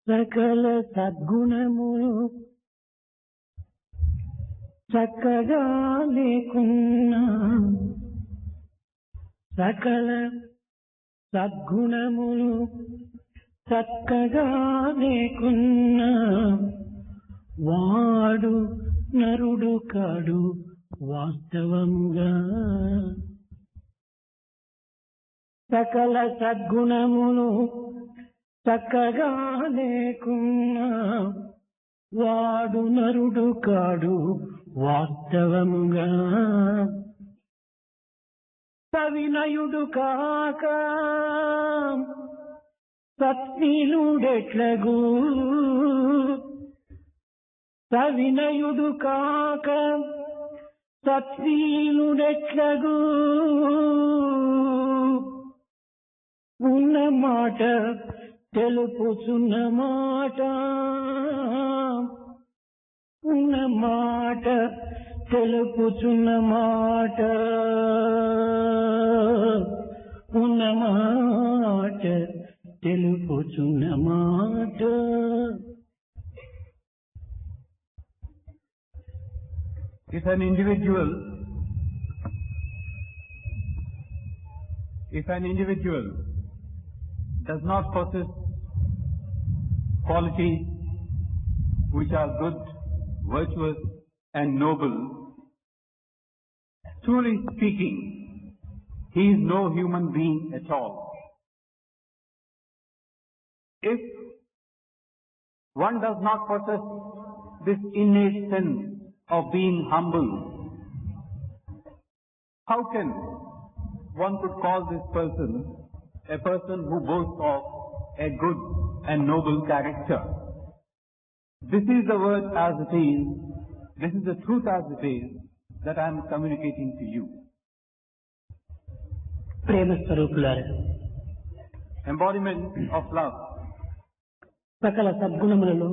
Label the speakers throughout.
Speaker 1: సకల సద్గుణములు చక్కగా లేకున్నా, సకల సద్గుణములు చక్కగా లేకున్నా, వాడు నరుడు కాడు వాస్తవంగా. సకల సద్గుణములు చక్కగా లేకున్నా, వాడు నరుడు కాడు వాస్తవంగా. సవినయుడు కాక సత్శీలుడెట్లగు, సవినయుడు కాక సత్శీలుడెట్లగు. ఉన్న మాట తెలుపుచున్న మాట, ఉన్న మాట తెలుపుచున్న మాట, ఉన్న మాట తెలుపుచున్న మాట.
Speaker 2: If an individual does not possess qualities which are good, virtuous and noble, truly speaking, he is no human being at all. If one does not possess this innate sense of being humble, how can one could call this person a person who boasts of a good and noble character? This is the word as it is, this is the truth as it is that I am communicating to you.
Speaker 1: ప్రేమ స్వరూపులారా,
Speaker 2: Embodiment of love.
Speaker 1: సకల సద్గుణములలో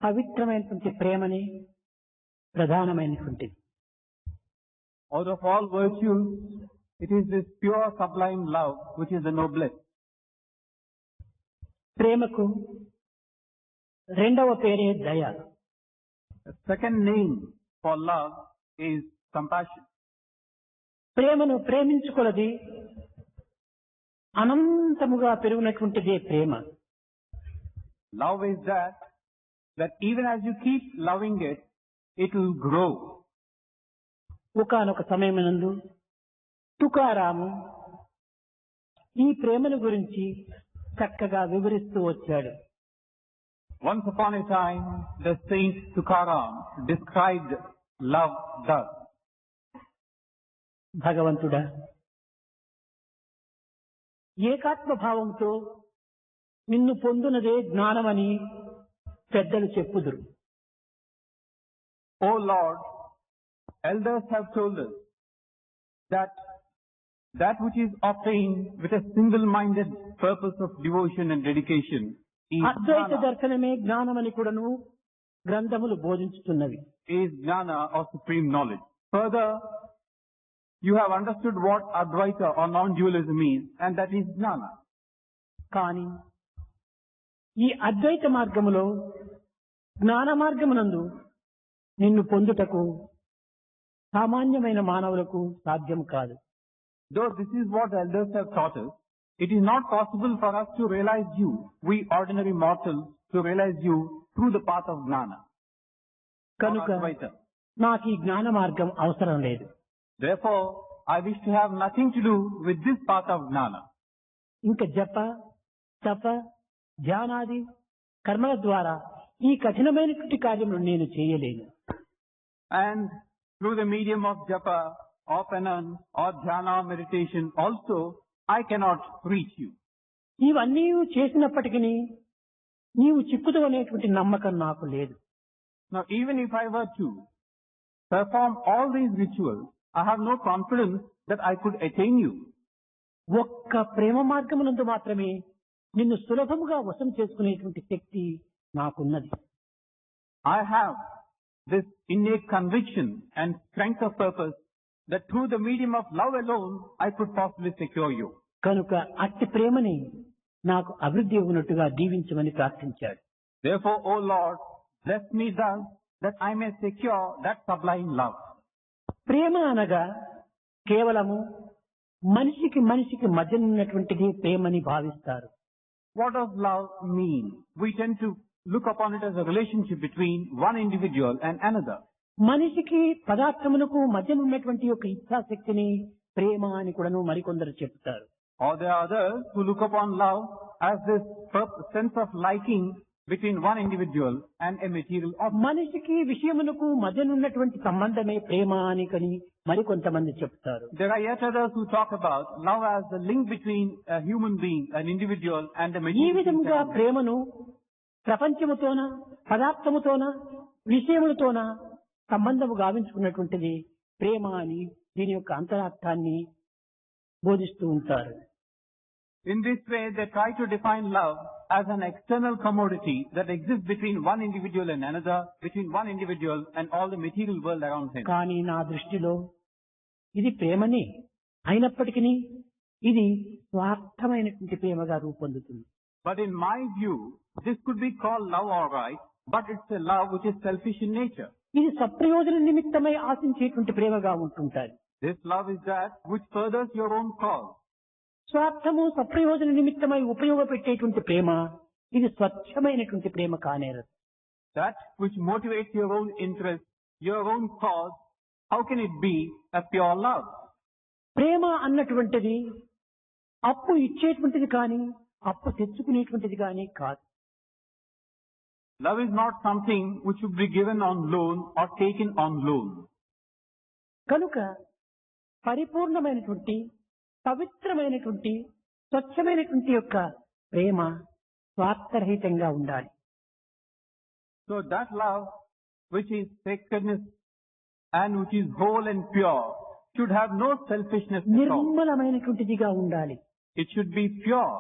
Speaker 1: పవిత్రమైనటువంటి ప్రేమని ప్రధానమైనటువంటిది.
Speaker 2: Out of all virtues, it is this pure sublime love which is the noblest.
Speaker 1: ప్రేమకు రెండవ పేరే దయ.
Speaker 2: The second name for love is compassion.
Speaker 1: ప్రేమను ప్రేమించుకొలది అనంతముగా పెరుగునటువంటిదే ప్రేమ.
Speaker 2: Love is that even as you keep loving it, it will grow.
Speaker 1: ఒకానొక సమయమునందు తుకారాము ఈ ప్రేమను గురించి చక్కగా వివరిస్తూ వచ్చాడు.
Speaker 2: Once upon a time, the saint Tukaram described love thus.
Speaker 1: భగవంతుడా, ఏకాత్మ భావంతో నిన్ను పొందునదే జ్ఞానమని పెద్దలు చెప్పుదురు.
Speaker 2: O Lord, elders have told us that which is obtained with a single-minded purpose of devotion and dedication is
Speaker 1: Advaita
Speaker 2: jnana,
Speaker 1: దర్శనమే జ్ఞానమని కూడాను గ్రంథములు బోధించుతున్నవి.
Speaker 2: is jnana or supreme knowledge. Further, you have understood what Advaita or non-dualism is, and that is jnana.
Speaker 1: కానీ ఈ అద్వైత మార్గములో జ్ఞాన మార్గమునందు నిన్ను పొందుటకు సామాన్యమైన మానవులకు సాధ్యం కాదు.
Speaker 2: Though this is what elders have taught us, it is not possible for us to realize you, we ordinary mortals, to realize you through the path of jnana.
Speaker 1: కనుక
Speaker 2: Advaita.
Speaker 1: నాకు ఈ జ్ఞాన మార్గం అవసరం లేదు.
Speaker 2: Therefore, I wish to have nothing to do with this path of jnana.
Speaker 1: ఇంకా జప తప ధ్యానాది కర్మల ద్వారా ఈ కఠినమైనటువంటి కార్యములు నేను చేయలేను.
Speaker 2: And through the medium of japa or penance or dhyana or meditation also, I cannot reach you.
Speaker 1: ఇవన్నీ చేసినప్పటికీ నీవు చిక్కుదు అనేటువంటి నమ్మకం నాకు లేదు.
Speaker 2: Now, even if I were to perform all these rituals, I have no confidence that I could attain you.
Speaker 1: ఒక్క ప్రేమ మార్గమునందు మాత్రమే నిన్ను సులభముగా వశం చేసుకునేటువంటి శక్తి నాకున్నది.
Speaker 2: I have this innate conviction and strength of purpose that through the medium of love alone, I could possibly secure you.
Speaker 1: కనుక అట్టి ప్రేమని నాకు అభివృద్ధి ఉన్నట్టుగా దీవించమని ప్రార్థించాడు.
Speaker 2: Therefore, O Lord, bless me thus that I may secure that sublime love.
Speaker 1: ప్రేమ అనగా కేవలము మనిషికి మధ్య ఉన్నటువంటిది ప్రేమని భావిస్తారు.
Speaker 2: What does love mean? We tend to look upon it as a relationship between one individual and another.
Speaker 1: మనిషికి పదార్థములకు మధ్య ఉన్నటువంటి యొక్క ఇచ్ఛాశక్తిని ప్రేమ అని కూడాను మరికొందరు చెప్తారు.
Speaker 2: Or there are others who look upon love as this sense of liking between one individual and a material object.
Speaker 1: మనిషికి విషయమునకు మధ్య ఉన్నటువంటి సంబంధమే ప్రేమ అని కని మరికొంతమంది చెప్తారు.
Speaker 2: There are yet others who talk about love as the link between a human being, an individual and a
Speaker 1: ఈ
Speaker 2: material
Speaker 1: విధంగా
Speaker 2: being.
Speaker 1: ప్రేమను ప్రపంచముతోన పదార్థముతోన విషయములతోన సంబంధము గావించుకున్నటువంటిది ప్రేమ అని దీని యొక్క అంతరార్థాన్ని బోధిస్తూ ఉంటారు.
Speaker 2: In this way, they try to define love as an external commodity that exists between one individual and another, between one individual and all the material world around him.
Speaker 1: కానీ నా దృష్టిలో ఇది ప్రేమని అయినప్పటికీ ఇది స్వార్థమైనటువంటి ప్రేమగా రూపొందుతుంది.
Speaker 2: But in my view, this could be called love all right, but it's a love which is selfish in nature.
Speaker 1: ఇది సప్రయోజన నిమిత్తమై ఆశించేటువంటి ప్రేమగా ఉంటుంటారు.
Speaker 2: This love is that which furthers your own cause.
Speaker 1: స్వార్థము సప్రయోజన నిమిత్తమై ఉపయోగపెట్టేటువంటి ప్రేమ ఇది స్వచ్ఛమైనటువంటి ప్రేమ కానేరదు.
Speaker 2: That which motivates your own interest, your own cause, how can it be a pure love?
Speaker 1: ప్రేమ అన్నటువంటిది అప్పు ఇచ్చేటువంటిది కానీ అప్పు తెచ్చుకునేటువంటిది కానీ కాదు.
Speaker 2: Love is not something which should be given on loan or taken on loan.
Speaker 1: కనుక పరిపూర్ణమైనటువంటి పవిత్రమైనటువంటి స్వచ్ఛమైనటువంటి యొక్క ప్రేమ స్వార్థరహితంగా ఉండాలి.
Speaker 2: So that love which is sacredness and which is whole and pure should have no selfishness at all.
Speaker 1: నిర్మలమైనటువంటిదిగా ఉండాలి.
Speaker 2: It should be pure.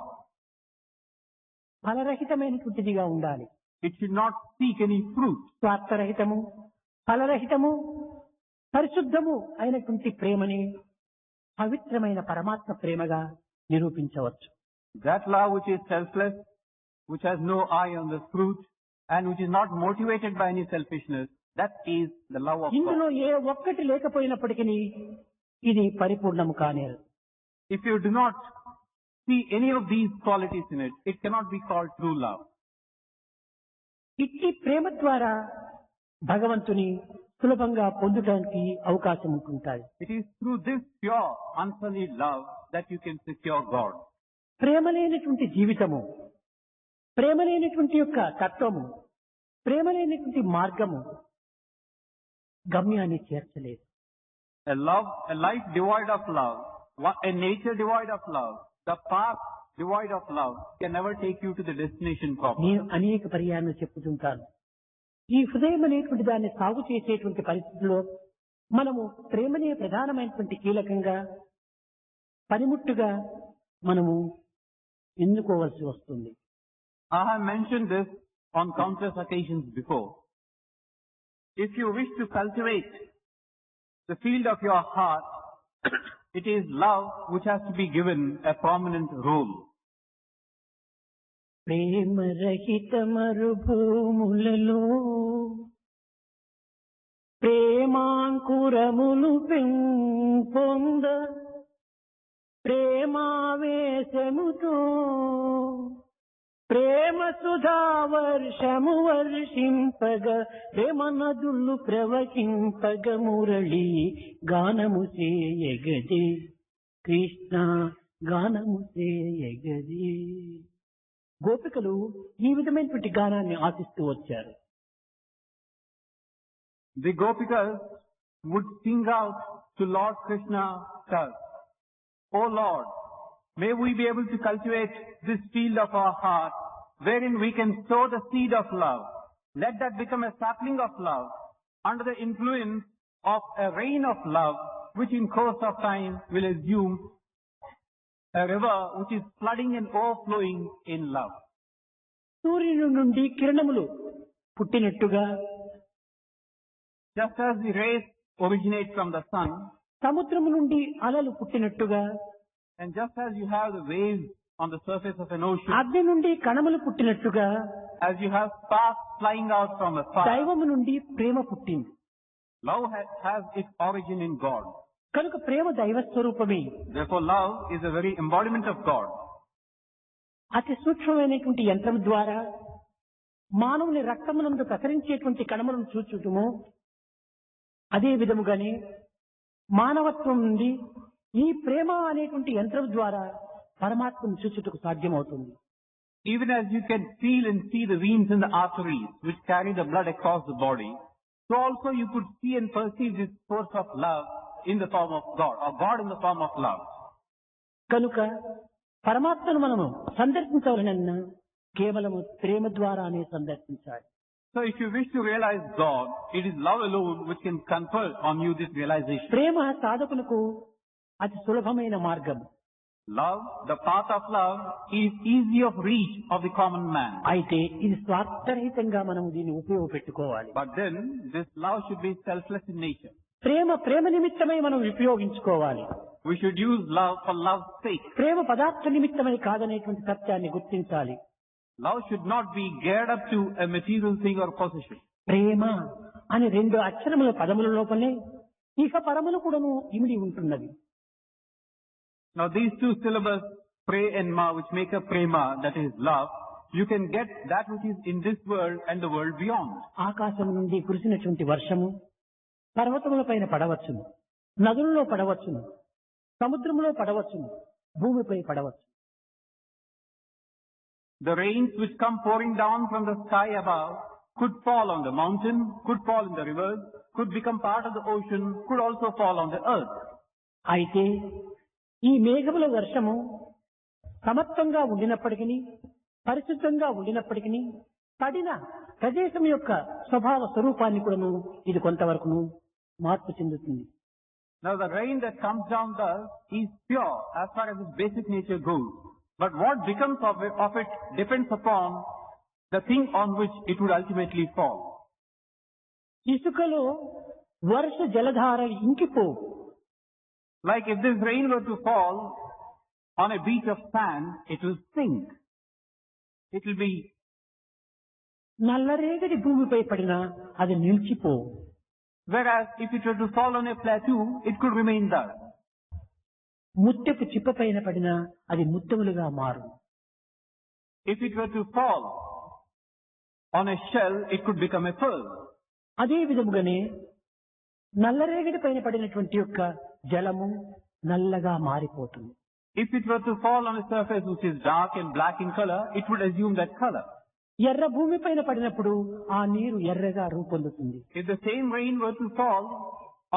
Speaker 1: ఫలరహితమైనటువంటిదిగా ఉండాలి.
Speaker 2: It should not seek any fruit.
Speaker 1: స్వార్థరహితము ఫలరహితము పరిశుద్ధము అయినటువంటి ప్రేమని పవిత్రమైన పరమాత్మ ప్రేమగా నిరూపించవచ్చు.
Speaker 2: That love which is selfless, which has no eye on the fruit, and which is not motivated by any selfishness, that is the love of
Speaker 1: ఇందులో
Speaker 2: God.
Speaker 1: ఏ ఒక్కటి లేకపోయినప్పటికీ ఇది పరిపూర్ణము కానేరదు.
Speaker 2: If you do not see any of these qualities in it, it cannot be called true love.
Speaker 1: ఇట్టి ప్రేమ ద్వారా భగవంతుని సులభంగా పొందడానికి అవకాశం ఉంటుంటాయి.
Speaker 2: It is through this pure, unsullied love that you can secure God.
Speaker 1: ప్రేమ లేనటువంటి జీవితము, ప్రేమ లేనటువంటి యొక్క తత్వము, ప్రేమ లేనటువంటి మార్గము గమ్యాన్ని చేర్చలేదు.
Speaker 2: A life devoid of love, a nature devoid of love, the path devoid of love can never take you to the destination proper.
Speaker 1: నేను అనేక పర్యాయాలు చెప్పుతుంటాను. ఈ హృదయం అనేటువంటి దాన్ని సాగు చేసేటువంటి పరిస్థితుల్లో మనము ప్రేమనే ప్రధానమైనటువంటి కీలకంగా పనిముట్టుగా మనము ఎన్నుకోవాల్సి వస్తుంది.
Speaker 2: I have mentioned this on countless occasions before. If you wish to cultivate the field of your heart, it is love which has to be given a prominent role.
Speaker 1: ప్రేమ రహిత మరుభూములలో ప్రేమాంకురములు పెంపొంద ప్రేమావేశముతో ప్రేమ సుధా వర్షము వర్షింపగ ప్రేమ నదులు ప్రవహింపగ మురళి గానము చేయగదే కృష్ణ గానము చేయగదే. గోపికలు ఈ విధమైనటువంటి గానాన్ని ఆశిస్తూ వచ్చారు.
Speaker 2: The Gopikas would sing out to Lord Krishna thus, O Lord, may we be able to cultivate this field of our heart wherein we can sow the seed of love. Let that become a sapling of love under the influence of a rain of love which in course of time will assume a river which is flooding and overflowing in love.
Speaker 1: సూర్యుని నుండి కిరణములు పుట్టినట్టుగా
Speaker 2: Just as the rays originate from the sun,
Speaker 1: సముద్రము నుండి అలలు పుట్టినట్టుగా
Speaker 2: and just as you have the waves on the surface of an ocean,
Speaker 1: అగ్ని నుండి కణములు పుట్టినట్టుగా
Speaker 2: as you have sparks flying out from a fire,
Speaker 1: దైవము నుండి ప్రేమ పుట్టింది.
Speaker 2: love has its origin in God.
Speaker 1: కనుక ప్రేమ దైవ స్వరూపమే.
Speaker 2: Therefore, love is a very embodiment of God.
Speaker 1: అతి సూక్ష్మమైనటువంటి యంత్రం ద్వారా మానవుని రక్తమునందు ప్రసరించేటువంటి కణములను చూచుటము, అదే విధముగానే మానవత్వం నుండి ఈ ప్రేమ అనేటువంటి యంత్రం ద్వారా పరమాత్మను చూచుటకు సాధ్యమవుతుంది.
Speaker 2: Even as you can feel and see the veins in the arteries which carry the blood across the body, so also you could see and perceive this force of love in the form of God, or God in the form of love.
Speaker 1: కనుక పరమాత్మను మనము సందర్శించవలనన్నా కేవలము ప్రేమ ద్వారానే సందర్శించాలి.
Speaker 2: So if you wish to realize God, it is love alone which can confer on you this realization.
Speaker 1: ప్రేమ సాధకులకు అతి సులభమైన మార్గం.
Speaker 2: Love, the path of love, is easy of reach of the common man.
Speaker 1: అయితే ఇది స్వార్థరహితంగా మనం దీన్ని ఉపయోగపెట్టుకోవాలి.
Speaker 2: But then, this love should be selfless in nature.
Speaker 1: ప్రేమ నిమిత్తమై మనం ఉపయోగించుకోవాలి.
Speaker 2: We should use love for love's sake.
Speaker 1: ప్రేమ పదార్థ నిమిత్తమై కాదనేటువంటి సత్యాన్ని గుర్తించాలి.
Speaker 2: Love should not be geared up to a material thing or possession.
Speaker 1: ప్రేమ అని రెండు అక్షరముల పదముల లోపలే ఇహ పరములు కూడాను ఇమిడి ఉంటున్నది.
Speaker 2: Now these two syllables, pre and ma, which make up prema, that is love, you can get that which is in this world and the world beyond.
Speaker 1: ఆకాశం నుండి కురిసినటువంటి వర్షము పర్వతముల పైన పడవచ్చును, నదులలో పడవచ్చును, సముద్రములో పడవచ్చును, భూమిపై పడవచ్చు.
Speaker 2: The rains which come pouring down from the sky above could fall on the mountain, could fall in the rivers, could become part of the ocean, could also fall on the earth.
Speaker 1: అయితే ఈ మేఘముల వర్షము సమత్వంగా ఉండినప్పటికీ, పరిశుద్ధంగా ఉండినప్పటికీ పడిన ప్రదేశం యొక్క స్వభావ స్వరూపాన్ని కూడాను ఇది కొంతవరకును మార్పు చెందుతుంది.
Speaker 2: Now the rain that comes down thus is pure as far as its basic nature goes. But what becomes of it depends upon the thing on which it would ultimately fall.
Speaker 1: ఇసుకలో వర్ష జలధార ఇంకిపోవు.
Speaker 2: Like if this rain were to fall on a beach of sand, it will sink. It will be...
Speaker 1: నల్లరేగడి భూమిపై పడినా అది నిలిచిపోవు.
Speaker 2: Whereas if it were to fall on a plateau, it could remain there.
Speaker 1: ముత్యపు చిప్ప పైన పడినా అది ముత్యములుగా మారు.
Speaker 2: If it were to fall on a shell, it could become a pearl.
Speaker 1: అదే విధముగానే నల్లరేగడి పైన పడినటువంటి యొక్క జలము నల్లగా మారిపోతుంది.
Speaker 2: If it were to fall on a surface which is dark and black in color, it would assume that color.
Speaker 1: ఎర్ర భూమి పైన పడినప్పుడు ఆ నీరు ఎర్రగా రూపొందుతుంది.
Speaker 2: If the same rain were to fall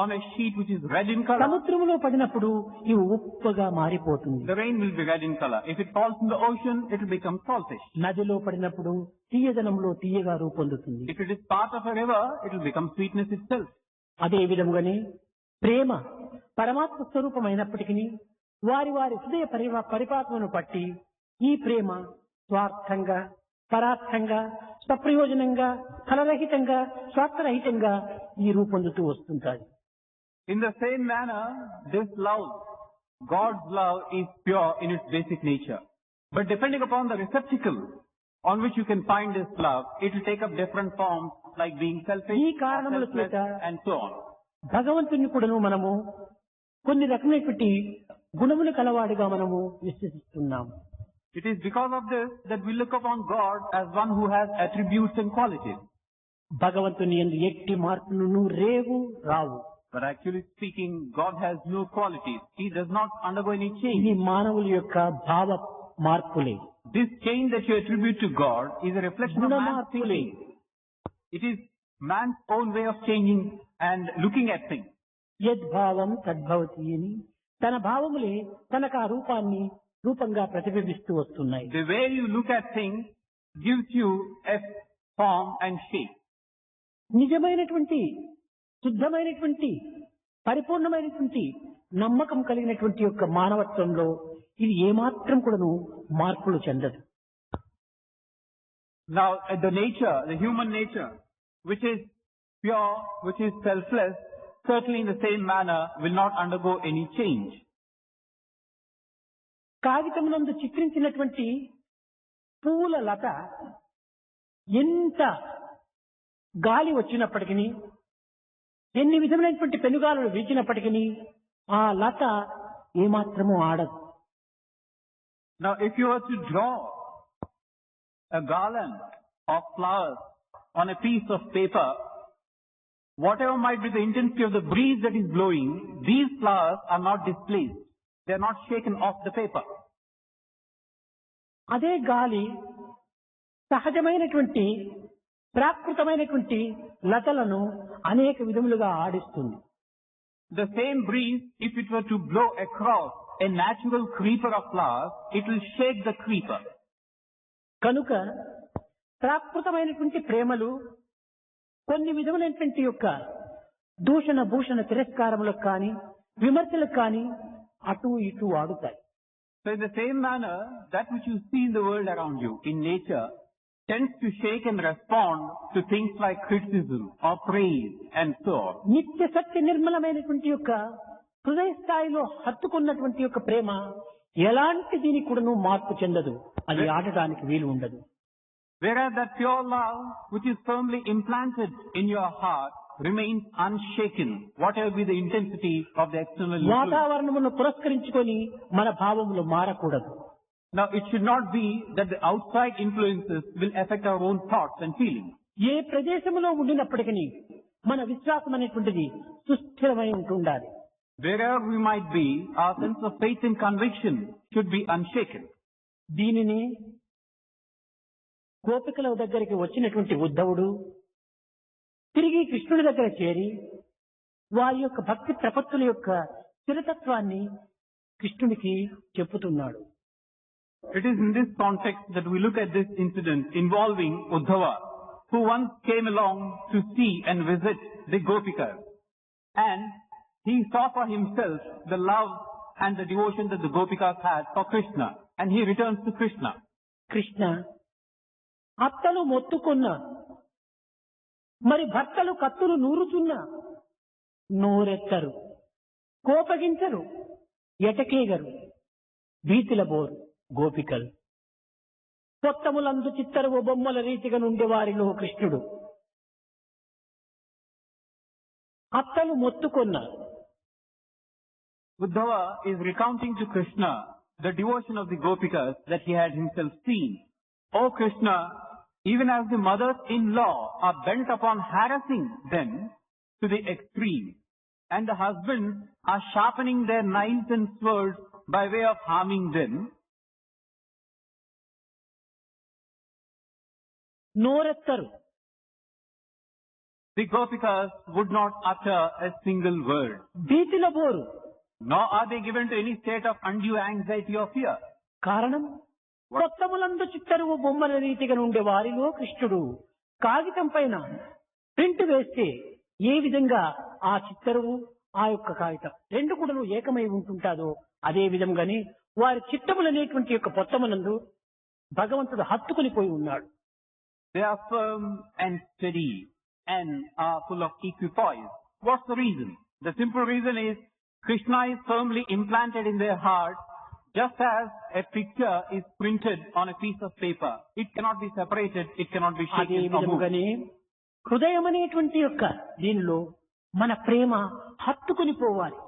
Speaker 2: on a sheet which is red in color,
Speaker 1: సముద్రములో పడినప్పుడు ఇవి ఉప్పుగా మారిపోతుంది.
Speaker 2: the rain will be red in color. If it falls in the ocean, it will become saltish.
Speaker 1: నదిలో పడినప్పుడు తీయదనంలో తీయగా రూపొందుతుంది.
Speaker 2: If it is part of a river, it will become sweetness itself.
Speaker 1: అదే విధముగానే ప్రేమ పరమాత్మ స్వరూపమైనప్పటికీ వారి వారి హృదయ పరిపాలనను బట్టి ఈ ప్రేమ స్వార్థంగా, పరార్థంగా, స్వప్రయోజనంగా, ఫలరహితంగా, స్వార్థరహితంగా ఈ రూపొందుతూ వస్తుంటాయి.
Speaker 2: In the same manner, this love, God's love, is pure in its basic nature. But depending upon the receptacle on which you can find this love, it will take up different forms, like being selfish,
Speaker 1: ఈ కారణముల
Speaker 2: selfless,
Speaker 1: చేత
Speaker 2: and so on.
Speaker 1: భగవంతుని కూడాను మనము కొన్ని రకమైనటువంటి గుణములు కలవాడిగా మనము విశ్వసిస్తున్నాము.
Speaker 2: It is because of this that we look upon God as one who has attributes and qualities.
Speaker 1: భగవంతుని యందు ఎట్టి మార్పులను రేవు రావు.
Speaker 2: But actually speaking, God has no qualities. He does not undergo any
Speaker 1: ఇది
Speaker 2: change.
Speaker 1: మానవుల యొక్క భావ మార్పులే.
Speaker 2: This change that you attribute to God is a reflection of
Speaker 1: Guna
Speaker 2: man's
Speaker 1: మార్పులే.
Speaker 2: thinking. It is man's own way of changing and looking at things.
Speaker 1: యద్భావం తద్భవతి అని తన భావములే తనకు ఆ రూపంగా ప్రతిబింబిస్తూ వస్తున్నాయి.
Speaker 2: The way you look at things gives you a form and shape.
Speaker 1: నిజమైనటువంటి, శుద్ధమైనటువంటి, పరిపూర్ణమైనటువంటి నమ్మకం కలిగినటువంటి యొక్క మానవత్వంలో ఇది ఏమాత్రం కూడాను మార్పులు చెందదు.
Speaker 2: Now, the nature, the human nature, which is pure, which is selfless, certainly in the same manner will not undergo any change.
Speaker 1: కాగితమునందు చిత్రించినటువంటి పువ్వుల లత ఎంత గాలి వచ్చినప్పటికీ, ఎన్ని విధమైనటువంటి పెనుగాలులు వీచినప్పటికీ ఆ లత ఏమాత్రము ఆడదు.
Speaker 2: Now, if you were to draw a garland of flowers on a piece of paper, whatever might be the intensity of the breeze that is blowing, these flowers are not displaced. They are not shaken off the paper.
Speaker 1: అదే గాలి సహజమైనటువంటి ప్రాకృతమైనటువంటి లతలను అనేక విధములుగా ఆడిస్తుంది.
Speaker 2: The same breeze, if it were to blow across a natural creeper of flowers, it will shake the creeper.
Speaker 1: కనుక ప్రాకృతమైనటువంటి ప్రేమలు కొన్ని విధములైనటువంటి యొక్క దూషణ భూషణ తిరస్కారములకు కానీ విమర్శలకు కానీ అటు ఇటు ఆడుతాయి.
Speaker 2: So in the same manner, that which you see in the world around you, in nature, tends to shake and respond to things like criticism or praise and so on.
Speaker 1: నిత్య సత్య నిర్మలమైనటువంటి యొక్క హృదయ స్థాయిలో హత్తుకున్నటువంటి యొక్క ప్రేమ ఎలాంటి దీనికి కూడాను మార్పు చెందదు, అది ఆడటానికి వీలు ఉండదు.
Speaker 2: Whereas that pure love, which is firmly implanted in your heart, remains unshaken, whatever be the intensity of the external influence.
Speaker 1: వాతావరణమును పురస్కరించుకొని మన భావములు మారకూడదు.
Speaker 2: Now, it should not be that the outside influences will affect our own thoughts and feelings.
Speaker 1: ఏ ప్రదేశంలో ఉండినప్పటికీ మన విశ్వాసం అనేటువంటిది సుస్థిరమై ఉంటుండాలి.
Speaker 2: Wherever we might be, our sense of faith and conviction should be unshaken.
Speaker 1: దీనిని గోపికల దగ్గరికి వచ్చినటువంటి ఉద్ధవుడు తిరిగి కృష్ణుడి దగ్గర చేరి వారి యొక్క భక్తి ప్రపత్తుల యొక్క స్థిరతత్వాన్ని కృష్ణుడికి చెప్పుతున్నాడు.
Speaker 2: It is in this context that we look at this incident involving Uddhava, who once came along to see and visit the Gopikas. And he saw for himself the love and the devotion that the Gopikas had for Krishna. And he returns to Krishna.
Speaker 1: Krishna, అత్తలు మొత్తుకున్న మరి భర్తలు కత్తులు నూరుచున్న నోరెత్తరు, కోపగించరు, ఎటకేగరు, భీతిల bore గోపికలు. కొత్తములందు చిత్తరువు బొమ్మల రీతిగా నుండి వారిలో కృష్ణుడు. అత్తలు మొత్తుకున్న.
Speaker 2: Uddhava is recounting to Krishna the devotion of the Gopikas that he had himself seen. O Krishna, even as the mothers-in-law are bent upon harassing them to the extreme, and the husbands are sharpening their knives and swords by way of harming them,
Speaker 1: నోరెత్తరు.
Speaker 2: the Gopikas would not utter a single word.
Speaker 1: భీతిల బోరు.
Speaker 2: Nor are they given to any state of undue anxiety or fear.
Speaker 1: కారణం, కొత్తములందు చిత్తరువు బొమ్మల రీతిగా నుండే వారిలో కృష్ణుడు. కాగితం పైన ప్రింట్ వేస్తే ఏ విధంగా ఆ చిత్తరువు ఆ యొక్క కాగితం రెండు కూడా ఏకమై ఉంటుంటాదో అదే విధంగానే వారి చిత్తములనేటువంటి యొక్క పొత్తమునందు భగవంతుడు హత్తుకుని పోయి ఉన్నాడు.
Speaker 2: They are firm and steady and are full of equipoise. What's the reason? The simple reason is Krishna is firmly implanted in their heart, just as a picture is printed on a piece of paper. It cannot be separated, it cannot be
Speaker 1: అదే
Speaker 2: shaken or moved.
Speaker 1: విధంగానే హృదయం అనేటువంటి యొక్క దీనిలో మన ప్రేమ హత్తుకుని పోవాలి.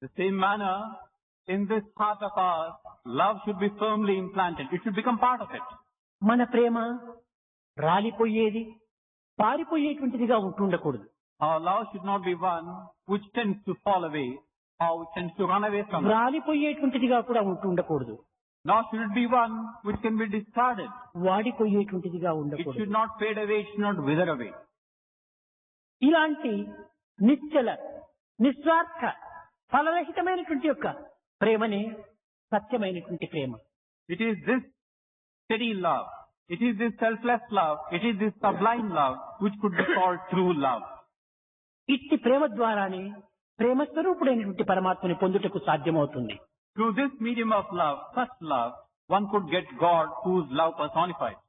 Speaker 2: The same manner, in this heart of ours, love should be firmly implanted. It should become part of it.
Speaker 1: మన ప్రేమ రాలిపోయేది పారిపోయేటువంటిదిగా ఉంటుండకూడదు.
Speaker 2: Our love should not be one which tends to fall away or which tends to run away from us.
Speaker 1: రాలిపోయేటువంటిదిగా కూడా ఉంటుండకూడదు.
Speaker 2: Nor should it be one which can be discarded.
Speaker 1: వాడిపోయేటువంటిదిగా
Speaker 2: It
Speaker 1: ఉండకూడదు.
Speaker 2: should not fade away, it should not wither away.
Speaker 1: ఇలాంటి నిశ్చల నిస్వార్థ ఫలరహితమైనటువంటి యొక్క ప్రేమనే సత్యమైనటువంటి ప్రేమ.
Speaker 2: It is this steady love, it is this selfless love, it is this sublime love which could be called true love.
Speaker 1: ఇట్టి ప్రేమ ద్వారానే ప్రేమ స్వరూపుడైనటువంటి పరమాత్మని పొందుటకు సాధ్యమవుతుంది.
Speaker 2: Through this medium of love, first love, one could get God whose love personified.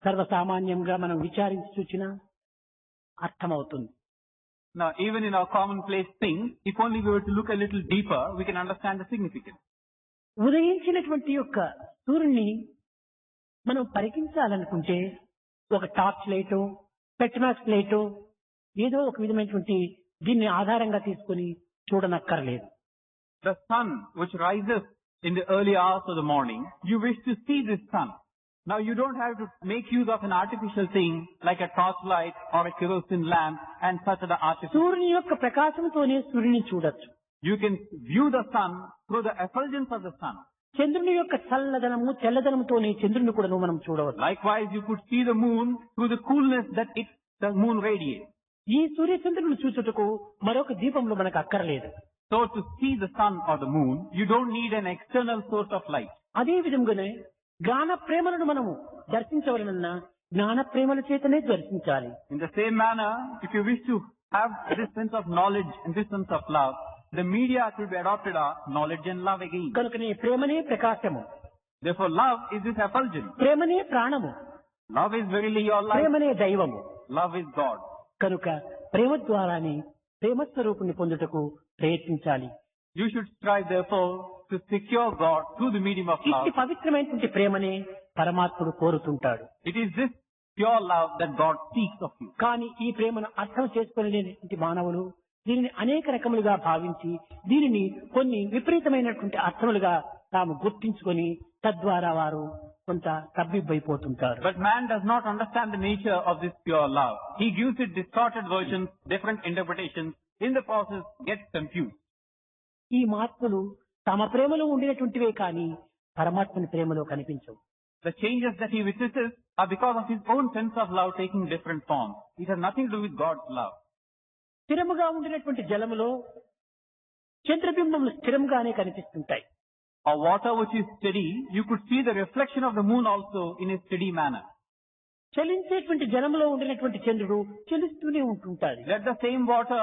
Speaker 1: సర్వసామాన్యంగా మనం విచారించి చూచినా అర్థమవుతుంది.
Speaker 2: Now, even in our commonplace things, if only we were to look a little deeper, we can understand the significance.
Speaker 1: ఉదయించినటువంటి యొక్క సూర్యుని మనం పరికించాలనుకుంటే ఒక torch లైటో పెట్మాక్స్ లైటో ఏదో ఒక విధమైనటువంటి దీన్ని ఆధారంగా తీసుకొని చూడనక్కర్లేదు.
Speaker 2: The sun which rises in the early hours of the morning, you wish to see this sun. Now you don't have to make use of an artificial thing like a torchlight or a kerosene lamp and such other artificial.
Speaker 1: సూర్యుని యొక్క ప్రకాశంతోనే సూర్యుని చూడొచ్చు.
Speaker 2: You can view the sun through the effulgence of the sun.
Speaker 1: చంద్రుని యొక్క చల్లదనము తెల్లదనముతోనే చంద్రుని కూడా మనం చూడవచ్చు.
Speaker 2: Likewise, you could see the moon through the coolness that the moon radiates.
Speaker 1: ఈ సూర్యచంద్రుని చూచుటకు మరొక దీపంలో మనకు అక్కర్లేదు.
Speaker 2: So to see the sun or the moon, you don't need an external source of light.
Speaker 1: అదే విధంగానే జ్ఞాన ప్రేమలను మనము దర్శించవలనన్నా జ్ఞాన ప్రేమల చేతనే దర్శించాలి.
Speaker 2: In the same manner, if you wish to have this sense of knowledge and this sense of love, the media should be adopted are knowledge and love again.
Speaker 1: కనుకనే ప్రేమనే ప్రకాశము,
Speaker 2: Therefore, love is this effulgence.
Speaker 1: ప్రేమనే ప్రాణము,
Speaker 2: Love is verily your life.
Speaker 1: ప్రేమనే దైవము.
Speaker 2: Love is God.
Speaker 1: కనుక ప్రేమ ద్వారానే ప్రేమ స్వరూపుని పొందుటకు ప్రయత్నించాలి.
Speaker 2: You should strive, therefore, to secure God through the medium of love.
Speaker 1: ఇట్టి పవిత్రమైనటువంటి ప్రేమనే పరమాత్ముడు కోరుతుంటాడు.
Speaker 2: It is this pure love that God seeks of you.
Speaker 1: కానీ ఈ ప్రేమను అర్థం చేసుకోలేనటువంటి మానవులు దీనిని అనేక రకములుగా భావించి దీనిని కొన్ని విపరీతమైనటువంటి అర్థములుగా తాము గుర్తించుకొని తద్వారా వారు కొంత తబ్బిబ్బైపోతుంటారు.
Speaker 2: But man does not understand the nature of this pure love. He gives it distorted versions, different interpretations. In the process, gets confused.
Speaker 1: ఈ మార్పులు తమ ప్రేమలో ఉండినటువంటివే కానీ పరమాత్మని ప్రేమలో కనిపించవు.
Speaker 2: The changes that he witnesses are because of his own sense of love taking different forms. It has nothing to do with God's love.
Speaker 1: స్థిరముగా ఉండినటువంటి జలములో చంద్రబింబములు స్థిరంగానే కనిపిస్తుంటాయి.
Speaker 2: Or water which is steady, you could see the reflection of the moon also in a steady manner.
Speaker 1: చలించేటువంటి జలములో ఉండినటువంటి చంద్రుడు చలిస్తూనే ఉంటుంటాడు.
Speaker 2: Let the same water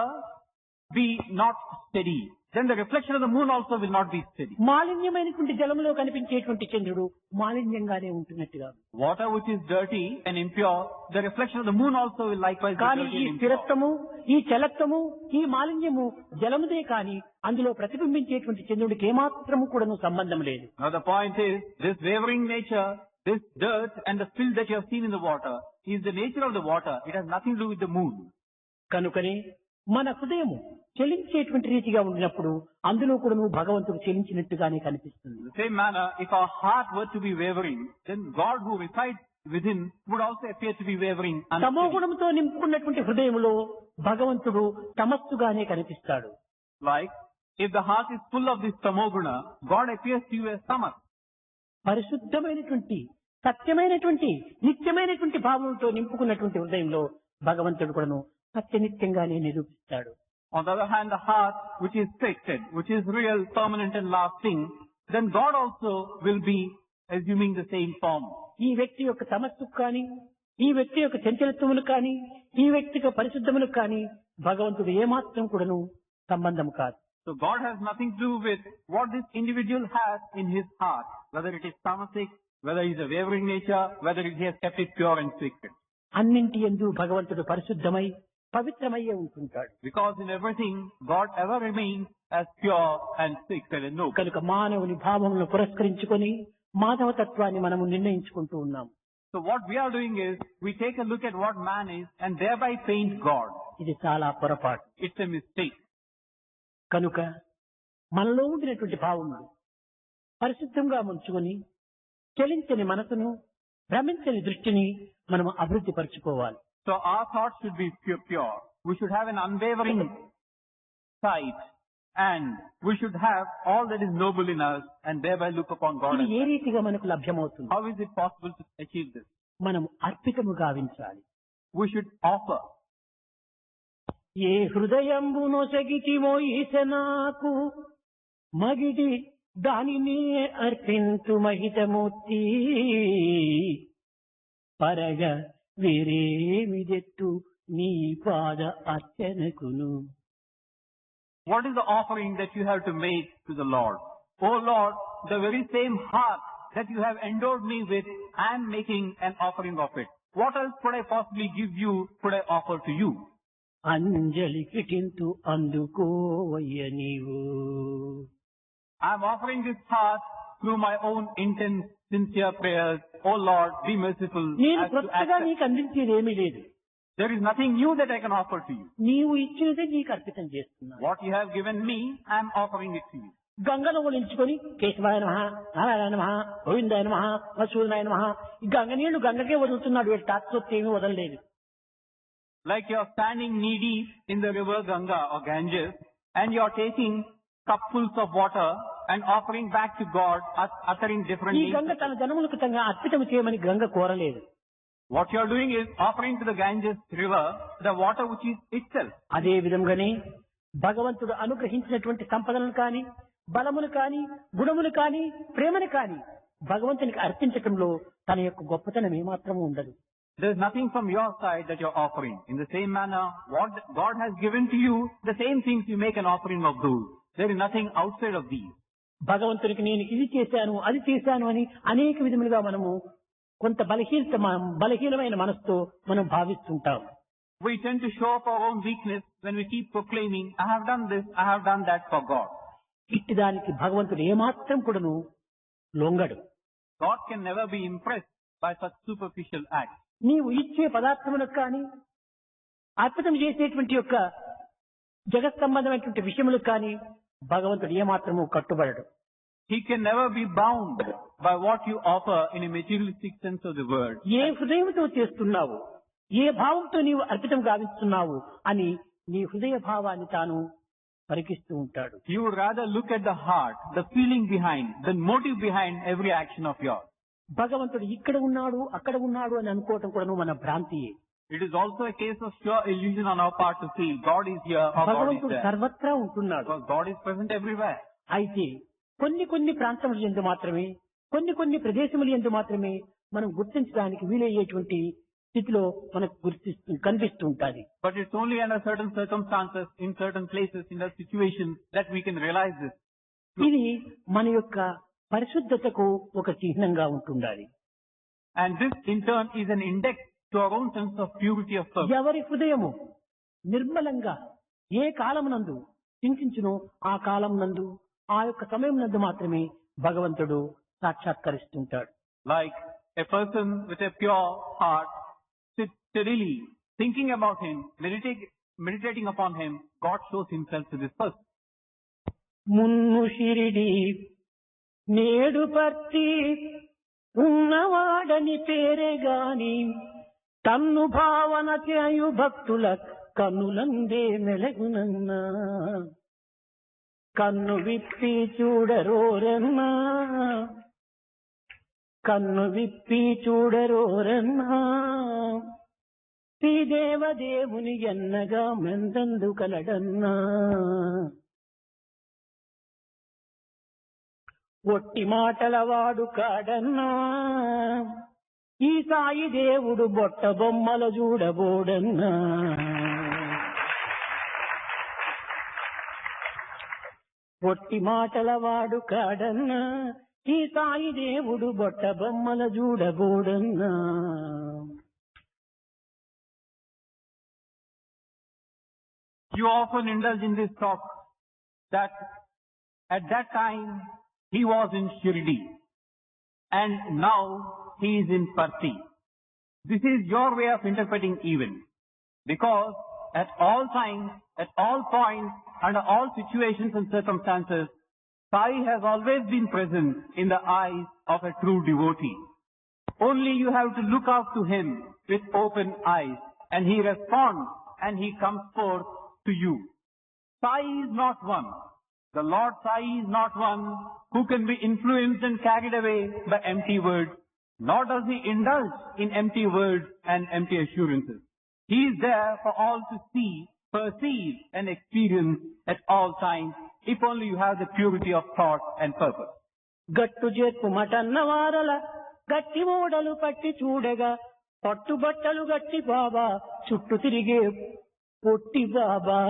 Speaker 2: be not steady, then the reflection of the moon also will not be steady.
Speaker 1: మాలిన్యమైనటువంటి జలములో కనిపించేటువంటి చంద్రుడు మాలిన్యంగానే ఉంటున్నట్టుగా.
Speaker 2: Water which is dirty and impure, the reflection of the moon also will likewise be
Speaker 1: కానీ
Speaker 2: dirty
Speaker 1: ఈ
Speaker 2: and impure.
Speaker 1: స్థిరత్వము, ఈ చలత్వము, ఈ మాలిన్యము జలముదే కానీ అందులో ప్రతిబింబించేటువంటి చంద్రుడికి ఏమాత్రము కూడాను సంబంధం లేదు.
Speaker 2: Now the point is, this wavering nature, this dirt and the filth that you have seen in the water is the nature of the water. It has nothing to do with the moon.
Speaker 1: కనుకనే మన హృదయము చెలించేటువంటి రీతిగా ఉండినప్పుడు అందులో కూడాను భగవంతుడు చెలించినట్టుగానే కనిపిస్తుంది.
Speaker 2: In the same manner, if our heart were to be wavering, then God who resides within would also appear to be wavering.
Speaker 1: తమో గుణంతో నింపుకున్నటువంటి హృదయములో భగవంతుడు తమస్సుగానే కనిపిస్తాడు.
Speaker 2: Like, if the heart is full of this tamoguna, God appears to you as tamas.
Speaker 1: పరిశుద్ధమైనటువంటి సత్యమైనటువంటి నిత్యమైనటువంటి భావంతో నింపుకున్నటువంటి హృదయంలో భగవంతుడు కూడాను సత్యనిత్యంగానే నిరూపిస్తాడు.
Speaker 2: On the other hand, the heart which is fixed, which is real, permanent and lasting, then God also will be assuming the same form.
Speaker 1: ఈ వ్యక్తి యొక్క తమస్సుకు కానీ ఈ వ్యక్తి యొక్క చంచలత్వములకు కానీ ఈ వ్యక్తి యొక్క పరిశుద్ధములకు కానీ భగవంతుడు ఏమాత్రం కూడాను సంబంధం కాదు.
Speaker 2: So God has nothing to do with what this individual has in his heart, whether it is tamasic, whether he is a wavering nature, whether he has kept it pure and sacred.
Speaker 1: అన్నింటి యందు భగవంతుడు పరిశుద్ధమై పవిత్రమయ్యే ఉంటుంటాడు.
Speaker 2: Because in everything, God ever remains as pure and sacred and noble.
Speaker 1: కనుక మానవుని భావములను పురస్కరించుకొని మాధవతత్వాన్ని మనము నిర్ణయించుకుంటూ ఉన్నాం.
Speaker 2: So what we are doing is, we take a look at what man is and thereby paint God.
Speaker 1: ఇది చాలా పొరపాటు.
Speaker 2: It's a mistake.
Speaker 1: కనుక మనలో ఉండినటువంటి భావములు పరిశుద్ధంగా ఉంచుకొని చలించని మనసును భ్రమించని దృష్టిని మనం అభివృద్ధి పరచుకోవాలి.
Speaker 2: So our thoughts should be pure. We should have an unwavering sight and we should have all that is noble in us and thereby look upon God.
Speaker 1: ఇది ఏ రీతిగా మనకు లభ్యమవుతుంది?
Speaker 2: How is it possible to achieve this?
Speaker 1: మనం అర్పితము గావించాలి.
Speaker 2: We should offer.
Speaker 1: ఏ హృదయంబు నొసగితివో ఈశనాకు మగిడి దానిని అర్పింతు మహితమూర్తి పరగ వేరేమిదెత్తు నీ పాద అర్చనకును.
Speaker 2: What is the offering that you have to make to the Lord? Oh Lord, the very same heart that you have endowed me with, I am making an offering of it. What else could I possibly give you, could I offer to you?
Speaker 1: అంజలి కిటింతు అందుకోవయ్య నీవు.
Speaker 2: I am offering this heart through my own intense, sincere prayers. Oh Lord, be merciful
Speaker 1: నేను
Speaker 2: as to
Speaker 1: కొత్తగా
Speaker 2: accept.
Speaker 1: నీకు అందించేది ఏమీ లేదు.
Speaker 2: There is nothing new that I can offer to you.
Speaker 1: నీవు ఇచ్చినదే నీకు అర్పితం చేస్తున్నాను.
Speaker 2: What you have given me, I am offering it to you.
Speaker 1: గంగను ఒలించుకొని కేశవాయ నమః, నారాయణ నమః, గోవిందాయ నమః, మసూదనాయ నమః, ఈ గంగ నీళ్లు గంగకే వదులుతున్నాడు, వీడు తాత్సొత్తు ఏమీ వదలలేదు.
Speaker 2: Like you are standing knee deep in the river Ganga or Ganges, and you are taking cupfuls of water and offering back to God, uttering different
Speaker 1: ఈ
Speaker 2: names.
Speaker 1: గంగ తన జనములకు తన అర్పితం చేయమని గంగ కోరలేదు.
Speaker 2: What you are doing is offering to the Ganges river the water which is itself.
Speaker 1: అదే విధంగానే భగవంతుడు అనుగ్రహించినటువంటి సంపదలను కానీ, బలమును కానీ, గుణమును కానీ, ప్రేమను కానీ భగవంతునికి అర్పించటంలో తన యొక్క గొప్పతనం ఏమాత్రము ఉండదు.
Speaker 2: There is nothing from your side that you are offering. In the same manner, what God has given to you, the same things you make an offering of those. There is nothing outside of these.
Speaker 1: భగవంతునికి నేను ఇది చేశాను, అది చేశాను అని అనేక విధములుగా మనము కొంత బలహీనమైన మనసుతో మనం భావిస్తుంటాం.
Speaker 2: We tend to show up our own weakness when we keep proclaiming, I have done this, I have done that for God.
Speaker 1: ఇట్టి దానికి భగవంతుడు ఏమాత్రం కూడాను లొంగడు.
Speaker 2: God can never be impressed by such superficial acts.
Speaker 1: నీవు ఇచ్చే పదార్థములకు కానీ, అర్పితం చేసేటువంటి యొక్క జగత్ సంబంధమైనటువంటి విషయములకు కానీ భగవంతుడు ఏమాత్రము కట్టుబడడు.
Speaker 2: He can never be bound by what you offer in a materialistic sense of the word.
Speaker 1: ఏ హృదయంతో చేస్తున్నావు, ఏ భావంతో నీవు అర్పితం గావిస్తున్నావు అని నీ హృదయ భావాన్ని తాను పరికిస్తూ ఉంటాడు.
Speaker 2: You would rather look at the heart, the feeling behind, the motive behind every action of yours.
Speaker 1: భగవంతుడు ఇక్కడ ఉన్నాడు, అక్కడ ఉన్నాడు అని అనుకోవటం కూడా మన భ్రాంతియే.
Speaker 2: It is also a case of pure illusion on our part to feel God is here or God is
Speaker 1: భగవంతుడు
Speaker 2: there.
Speaker 1: సర్వత్రా ఉంటున్నాడు.
Speaker 2: Because God is present everywhere.
Speaker 1: అయితే కొన్ని ప్రాంతముల యందు మాత్రమే, కొన్ని ప్రదేశముల యందు మాత్రమే మనం గుర్తించడానికి వీలయ్యేటువంటి స్థితిలో మనకు కనిపిస్తూ ఉంటుంది.
Speaker 2: But it's only under certain circumstances, in certain places, in that situations that we can realize this.
Speaker 1: ఇది మన యొక్క పరిశుద్ధతకు ఒక చిహ్నంగా ఉంటుండాలి.
Speaker 2: And this in turn is an index to our own sense of purity of purpose.
Speaker 1: ఎవరి హృదయము నిర్మలంగా ఏ కాలమునందు చింతించునో ఆ కాలమునందు, ఆ యొక్క సమయం నందు మాత్రమే భగవంతుడు సాక్షాత్కరిస్తుంటాడు.
Speaker 2: Like a person with a pure heart sits steadily thinking about him, meditating upon him, God shows himself to this person.
Speaker 1: మున్ను షిరిడి నేడు పర్తి ఉన్నవాడని పేరే గాని తన్ను భావన చేయు భక్తుల కన్నులందే మెలగునన్నా, కన్ను విప్పి చూడరోరన్నా, కన్ను విప్పి చూడరోరన్నా, శ్రీదేవదేవుని ఎన్నగా మెందందు కలడన్నా, ఒట్టి మాటల వాడు కాడన్నా, ఈ సాయి దేవుడు బొట్ట బొమ్మల చూడబోడన్నా, ఒట్టి మాటల వాడు కాడన్నా, ఈ సాయి దేవుడు బొట్ట బొమ్మల చూడబోడన్నా.
Speaker 2: You often indulge in this talk that at that time he was in Shirdi and now he is in Parthi. This is your way of interpreting event, because at all times, at all points, under all situations and circumstances, Sai has always been present in the eyes of a true devotee. Only you have to look out to him with open eyes, and he responds and he comes forth to you. Sai is not one. The Lord Sai is not one who can be influenced and carried away by empty words, nor does he indulge in empty words and empty assurances. He is there for all to see, perceive and experience at all times, if only you have the purity of thought and purpose.
Speaker 1: గట్టు చేర్పు మటన్న వారల గట్టి ఓడలు పట్టి చూడగా పట్టుబట్టలు గట్టి బాబా చుట్టూ తిరిగే పొట్టి బాబా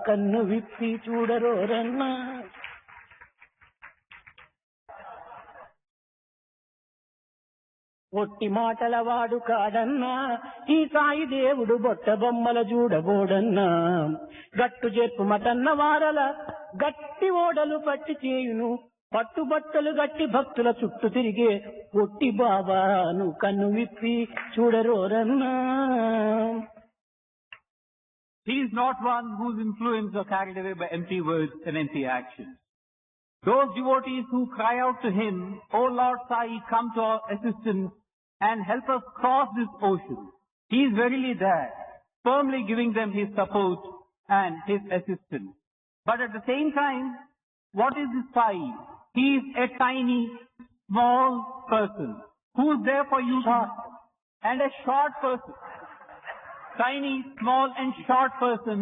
Speaker 1: కన్ను విప్పి చూడరోరన్నా. ఒట్టి మాటల వాడు కాడన్నా, ఈ సాయి దేవుడు బొట్ట బొమ్మల చూడబోడన్నా. గట్టు చేర్పు మటన్న వారల గట్టి ఓడలు పట్టి చేయును పట్టుబట్టలు గట్టి భక్తుల చుట్టూ తిరిగే పొట్టి బాబాను కన్ను విప్పి చూడరోరన్నా.
Speaker 2: He is not one whose influence are carried away by empty words and empty actions. Those devotees who cry out to him, "O Lord Sai, come to our assistance and help us cross this ocean," he is verily there, firmly giving them his support and his assistance. But at the same time, what is this Sai? He is a tiny, small person who is there for you and a short person. Tiny, small and short person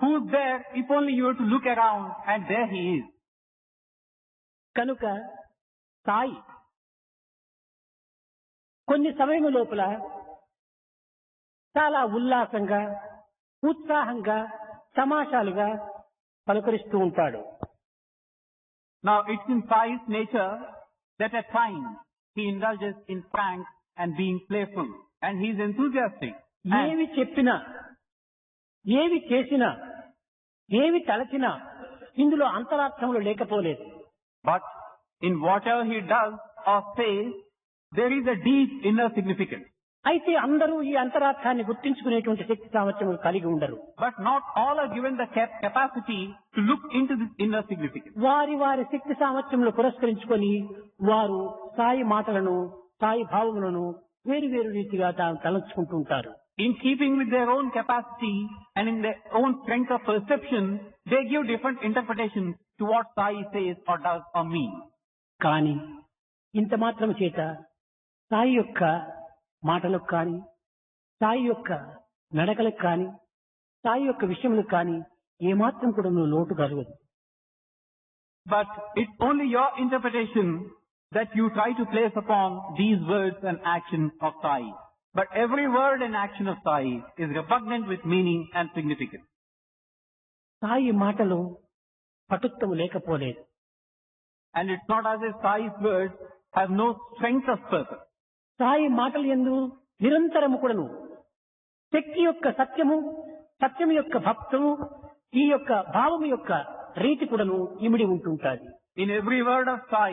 Speaker 2: who is there if only you were to look around, and there he is.
Speaker 1: కనుక సాయి కొన్ని సమయం లోపల చాలా ఉల్లాసంగా ఉత్సాహంగా తమాషాలుగా పలకరిస్తూ ఉంటాడు.
Speaker 2: Now it's in Sai's nature that at times he indulges in pranks and being playful, and he is enthusiastic.
Speaker 1: ఏవి చెప్పినా ఏవి చేసినా ఏవి తలచినా ఇందులో అంతరార్థములు లేకపోలేదు.
Speaker 2: But in whatever he does or says, there is a deep inner significance.
Speaker 1: అయితే అందరూ ఈ అంతరార్థాన్ని గుర్తించుకునేటువంటి శక్తి సామర్థ్యములు కలిగి ఉండరు.
Speaker 2: But not all are given the capacity to look into this inner significance.
Speaker 1: వారి వారి శక్తి సామర్థ్యములు పురస్కరించుకొని వారు సాయి మాటలను సాయి భావములను వేరు వేరు రీతిగా తలంచుకుంటూ ఉంటారు.
Speaker 2: In keeping with their own capacity and in their own strength of perception, they give different interpretations to what Sai says or does or means.
Speaker 1: కానీ ఇంత మాత్రం చేత సాయి యొక్క మాటలకు కానీ సాయి యొక్క నడకలకు కానీ సాయి యొక్క విషయములకు కానీ ఏమాత్రం కూడా లోటు కలగదు.
Speaker 2: But it's only your interpretation that you try to place upon these words and actions of Sai. But every word and action of Sai is repugnant with meaning and significance.
Speaker 1: Sai మాటలు పటుత్వము లేకపోలేదు.
Speaker 2: And it's not as if Sai's words have no strength of purpose.
Speaker 1: Sai మాటలు యందు నిరంతరము కూడాను శక్తి యొక్క సత్యము, సత్యము యొక్క భక్తము, ఈ యొక్క భావము యొక్క రీతి కూడాను ఇమిడి ఉంటుంటాది.
Speaker 2: In every word of Sai,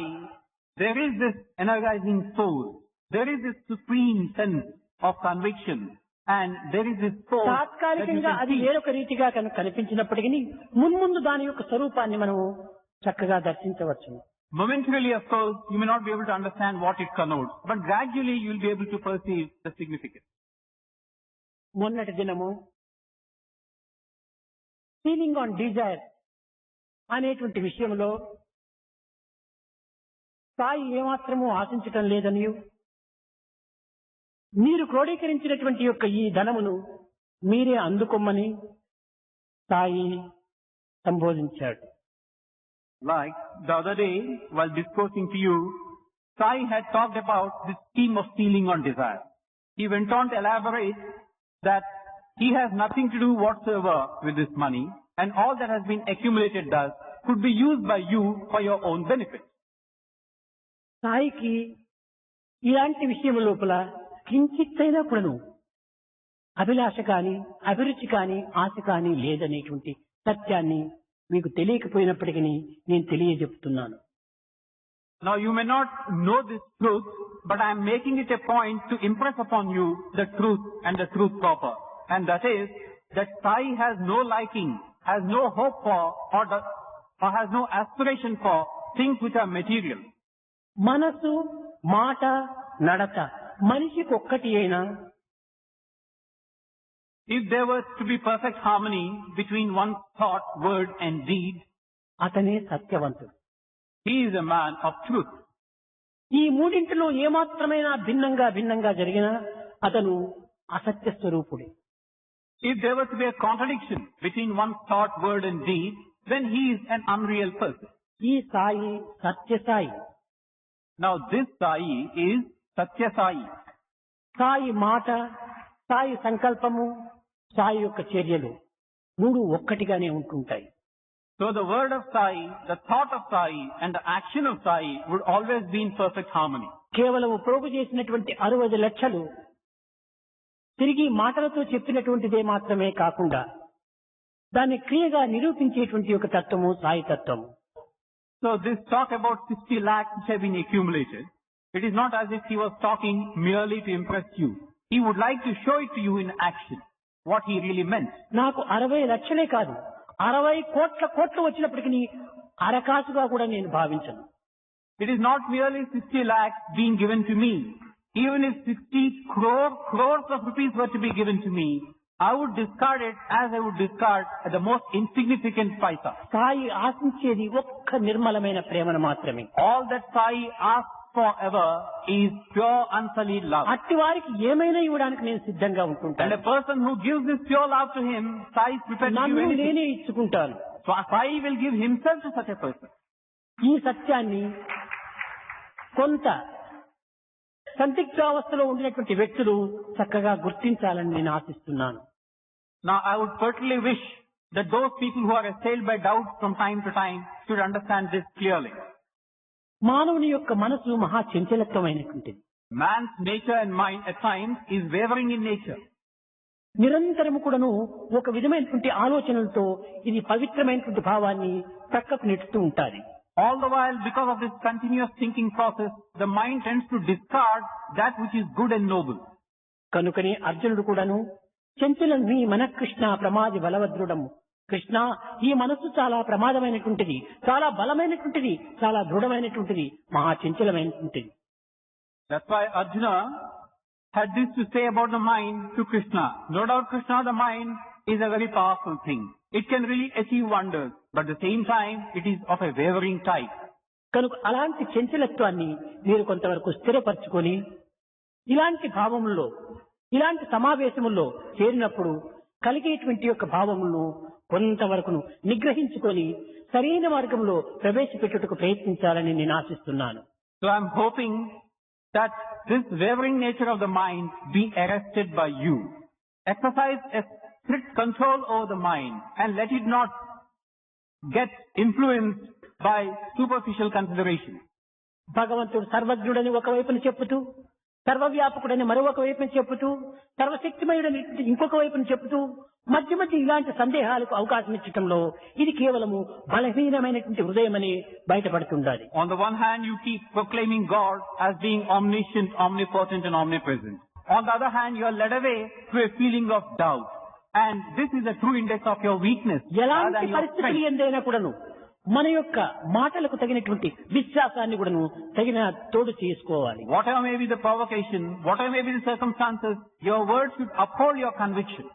Speaker 2: there is this energizing force. There is this supreme sense of conviction, and there is this force that you
Speaker 1: తాత్కాలికంగా
Speaker 2: can
Speaker 1: అది
Speaker 2: see.
Speaker 1: వేరొక రీతిగా కనిపించినప్పటికీ మున్ముందు దాని యొక్క స్వరూపాన్ని మనము చక్కగా దర్శించవచ్చు.
Speaker 2: Momentarily, of course, you may not be able to understand what it connotes, but gradually you will be able to perceive the significance.
Speaker 1: మొన్నటి దినము ఫీలింగ్ ఆన్ డిజైర్ అనేటువంటి విషయంలో సాయి ఏమాత్రము ఆశించటం లేదని, మీరు క్రోడీకరించినటువంటి యొక్క ఈ ధనమును మీరే అందుకోమని Sai సంబోధించాడు.
Speaker 2: Like the other day, while discoursing to you, Sai had talked about this scheme of stealing on desire. He went on to elaborate that he has nothing to do whatsoever with this money, and all that has been accumulated thus could be used by you for your own benefit.
Speaker 1: సాయికి ఇలాంటి విషయం లోపల కించిత్తైనా కూడాను అభిలాష కానీ అభిరుచి కానీ ఆశ కానీ లేదనేటువంటి సత్యాన్ని మీకు తెలియకపోయినప్పటికీ నేను తెలియజెప్తున్నాను.
Speaker 2: Now you may not know this truth, but I am making it a point to impress upon you the truth and the truth proper. And that is that Sai has no liking, has no hope for, or has no aspiration for things which are material.
Speaker 1: మనసు, మాట, నడత మనిషికి ఒక్కటి అయినా
Speaker 2: If there was to be perfect harmony between one's thought, word and deed,
Speaker 1: అతనే సత్యవంతుడు.
Speaker 2: he is a man of truth.
Speaker 1: ఈ మూడింటిలో ఏమాత్రమైనా భిన్నంగా జరిగినా అతను అసత్య స్వరూపుడే.
Speaker 2: If there was to be a contradiction between one's thought, word and deed, then he is an unreal person.
Speaker 1: ఈ సాయి సత్య Sai.
Speaker 2: Now this Sai is Satya Sai.
Speaker 1: Sai మాట, సాయి సంకల్పము, సాయి యొక్క చర్యలు మూడు ఒక్కటిగానే ఉంటుంటాయి.
Speaker 2: So the word of Sai, the thought of Sai and the action of Sai would always be in perfect harmony.
Speaker 1: కేవలం ప్రోగు చేసినటువంటి 60 లక్షలు తిరిగి మాటలతో చెప్పినటువంటిదే మాత్రమే కాకుండా దాన్ని క్రియగా నిరూపించేటువంటి ఒక తత్వము సాయి తత్వము.
Speaker 2: So this talk about 60 lakhs which have been accumulated, it is not as if he was talking merely to impress you. He would like to show it to you in action, what he really meant.
Speaker 1: నాకు 60 లక్షలే కాదు 60 కోట్లు వచ్చినప్పటికీ అరకాసుగా కూడా నేను భావించను.
Speaker 2: It is not merely 60 lakhs being given to me. Even if 60 crores of rupees were to be given to me, I would discard it as I would discard the most insignificant paisa.
Speaker 1: Sai ఆశించేది ఒక్క నిర్మలమైన ప్రేమను మాత్రమే.
Speaker 2: All that Sai asks for ever is pure unsullied love.
Speaker 1: అట్టి వారికి ఏమైనా ఇవ్వడానికి నేను సిద్ధంగా
Speaker 2: And
Speaker 1: ఉంటుంటాను.
Speaker 2: a person who gives this pure love to him, Sai is prepared to give
Speaker 1: నన్ను
Speaker 2: anything.
Speaker 1: నేనే ఇచ్చుకుంటాను.
Speaker 2: So Sai will give himself to such a person.
Speaker 1: ఈ సత్యాన్ని కొంత సందిగ్ధావస్థలో ఉండినటువంటి వ్యక్తులు చక్కగా గుర్తించాలని నేను ఆశిస్తున్నాను.
Speaker 2: Now I would certainly wish that those people who are assailed by doubts from time to time should understand this clearly.
Speaker 1: మానవుని యొక్క మనసు మహా చంచలత్వమైనటువంటిది.
Speaker 2: Man's nature and mind at times is wavering in nature.
Speaker 1: నిరంతరము కూడాను ఒక విధమైనటువంటి ఆలోచనలతో ఇది పవిత్రమైనటువంటి భావాన్ని ప్రక్కకు నెట్టుతూ ఉంటాది.
Speaker 2: All the while, because of this continuous thinking process, the mind tends to discard that which is good and noble.
Speaker 1: కనుకనే అర్జునుడు కూడాను చంచలం నీ మన కృష్ణ ప్రమాది బలవద్రుడము. కృష్ణ ఈ మనస్సు చాలా ప్రమాదమైనటువంటిది, చాలా బలమైనటువంటిది, చాలా దృఢమైనటువంటిది, మహా చంచలమైనటువంటిది.
Speaker 2: That's why Arjuna had this to say about the mind to Krishna. No doubt Krishna, the mind, is a very powerful thing. It can really achieve wonders, but at the same time, it is of a wavering type.
Speaker 1: కనుక అలాంటి చంచలత్వాన్ని మీరు కొంతవరకు స్థిరపరచుకొని ఇలాంటి భావముల్లో ఇలాంటి సమావేశముల్లో చేరినప్పుడు కలిగేటువంటి యొక్క భావములను కొంతవరకు నిగ్రహించుకొని సరైన మార్గంలో ప్రవేశపెట్టుటకు ప్రయత్నించాలని నేను ఆశిస్తున్నాను.
Speaker 2: So I'm hoping that this wavering nature of the mind be arrested by you. Exercise a strict control over the mind and let it not get influenced by superficial consideration.
Speaker 1: భగవంతుడు సర్వజ్ఞుడని ఒకవైపున చెప్పుతూ, సర్వవ్యాపకుడని మరొక వైపున చెప్పుతూ, సర్వశక్తిమయుడని ఇంకొక వైపున చెప్పుతూ మధ్య మధ్య ఇలాంటి సందేహాలకు అవకాశం ఇచ్చటంలో ఇది కేవలము బలహీనమైనటువంటి హృదయమని బయటపడుతుండాలి.
Speaker 2: On the one hand, you keep proclaiming God as being omniscient, omnipotent and omnipresent. On the other hand, you are led away to a feeling of doubt. And this is a true index of your weakness rather
Speaker 1: ఎలాంటి
Speaker 2: than your
Speaker 1: పరిస్థితులు
Speaker 2: strength.
Speaker 1: ఎందైనా కూడాను మన యొక్క మాటలకు తగినటువంటి విశ్వాసాన్ని కూడాను తగిన తోడు చేసుకోవాలి.
Speaker 2: Whatever may be the provocation, whatever may be the circumstances, your words should uphold your conviction.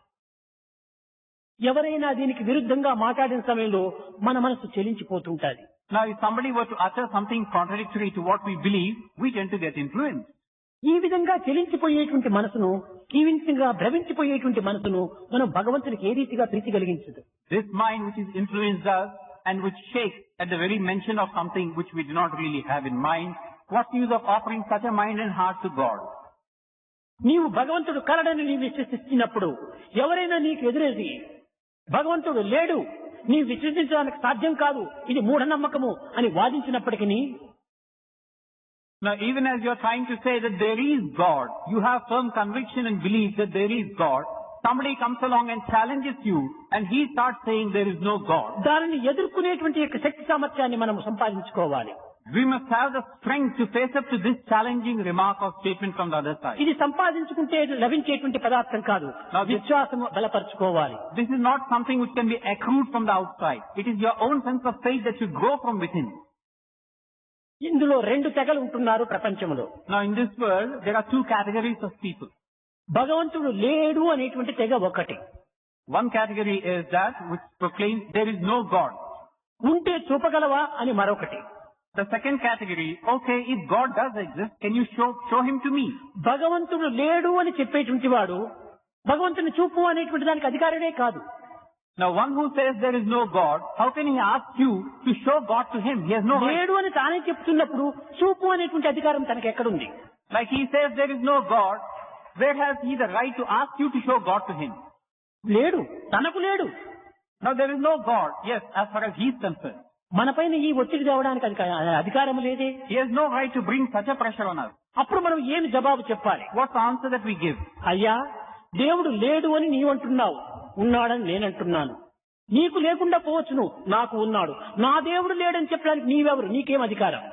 Speaker 1: ఎవరైనా దీనికి విరుద్ధంగా మాట్లాడిన సమయంలో మన మనసు చెలించిపోతుంటాది.
Speaker 2: Now, if somebody were to utter something contradictory to what we believe, we tend to get influenced.
Speaker 1: ఈ విధంగా చెలించిపోయేటువంటి మనసును, ఈ విధంగా భ్రమించిపోయేటువంటి మనసును మనం భగవంతునికి ఏ రీతిగా ప్రీతి కలిగించదు.
Speaker 2: This mind which is influenced us and which shakes at the very mention of something which we do not really have in mind, what's the use of offering such a mind and heart to God?
Speaker 1: నీవు భగవంతుడు కలడని నీవు విశ్వసిస్తున్నప్పుడు ఎవరైనా నీకు ఎదురేది భగవంతుడు లేడు, నీవు విశ్వసించడానికి సాధ్యం కాదు, ఇది మూఢనమ్మకము అని వాదించినప్పటికీ
Speaker 2: Now, even as you're trying to say that there is God, you have firm conviction and belief that there is God, somebody comes along and challenges you and he starts saying there is no God.
Speaker 1: దానిని ఎదుర్కొనేటువంటి యొక్క శక్తి సామర్థ్యాన్ని మనం సంపాదించుకోవాలి.
Speaker 2: We must have the strength to face up to this challenging remark or statement from the other side.
Speaker 1: ఇది సంపాదించుకుంటే లభించేటువంటి పదార్థం కాదు, విశ్వాసము బలపరచుకోవాలి.
Speaker 2: This is not something which can be accrued from the outside. It is your own sense of faith that should grow from within.
Speaker 1: ఇందులో రెండు తెగలు ఉంటున్నారు ప్రపంచంలో.
Speaker 2: Now, in this world, there are two categories of people.
Speaker 1: భగవంతుడు లేడు అనేటువంటి తెగ ఒకటి.
Speaker 2: One category is that which proclaims there is no God.
Speaker 1: ఉంటే చూపగలవా అని మరొకటి.
Speaker 2: The second category, okay, if God does exist, can you show him to me?
Speaker 1: భగవంతుడు లేడు అని చెప్పేటువంటి వాడు భగవంతుని చూపు అనేటువంటి దానికి అధికారమే కాదు.
Speaker 2: Now, one who says there is no God, how can he ask you to show God to him? He has no right.
Speaker 1: లేడు అని తానే చెప్తున్నప్పుడు చూపు అనేటువంటి అధికారం తనకి ఎక్కడుంది?
Speaker 2: Like he says there is no God, where has he the right to ask you to show God to him?
Speaker 1: లేడు, తనకు లేడు.
Speaker 2: Now, there is no God, yes, as far as he is concerned.
Speaker 1: మనపైన ఈ ఒత్తిడి తేవడానికి అధికారం లేదే.
Speaker 2: He has no right to bring such a pressure on us.
Speaker 1: అప్పుడు మనం ఏమి జవాబు చెప్పాలి?
Speaker 2: What's the answer that we give?
Speaker 1: అయ్యా, దేవుడు లేడు అని నీవంటున్నావు, ఉన్నాడని నేనంటున్నాను. నీకు లేకుండా పోవచ్చును, నాకు ఉన్నాడు. నా దేవుడు లేడని చెప్పడానికి నీవెవరు? నీకేం అధికారం?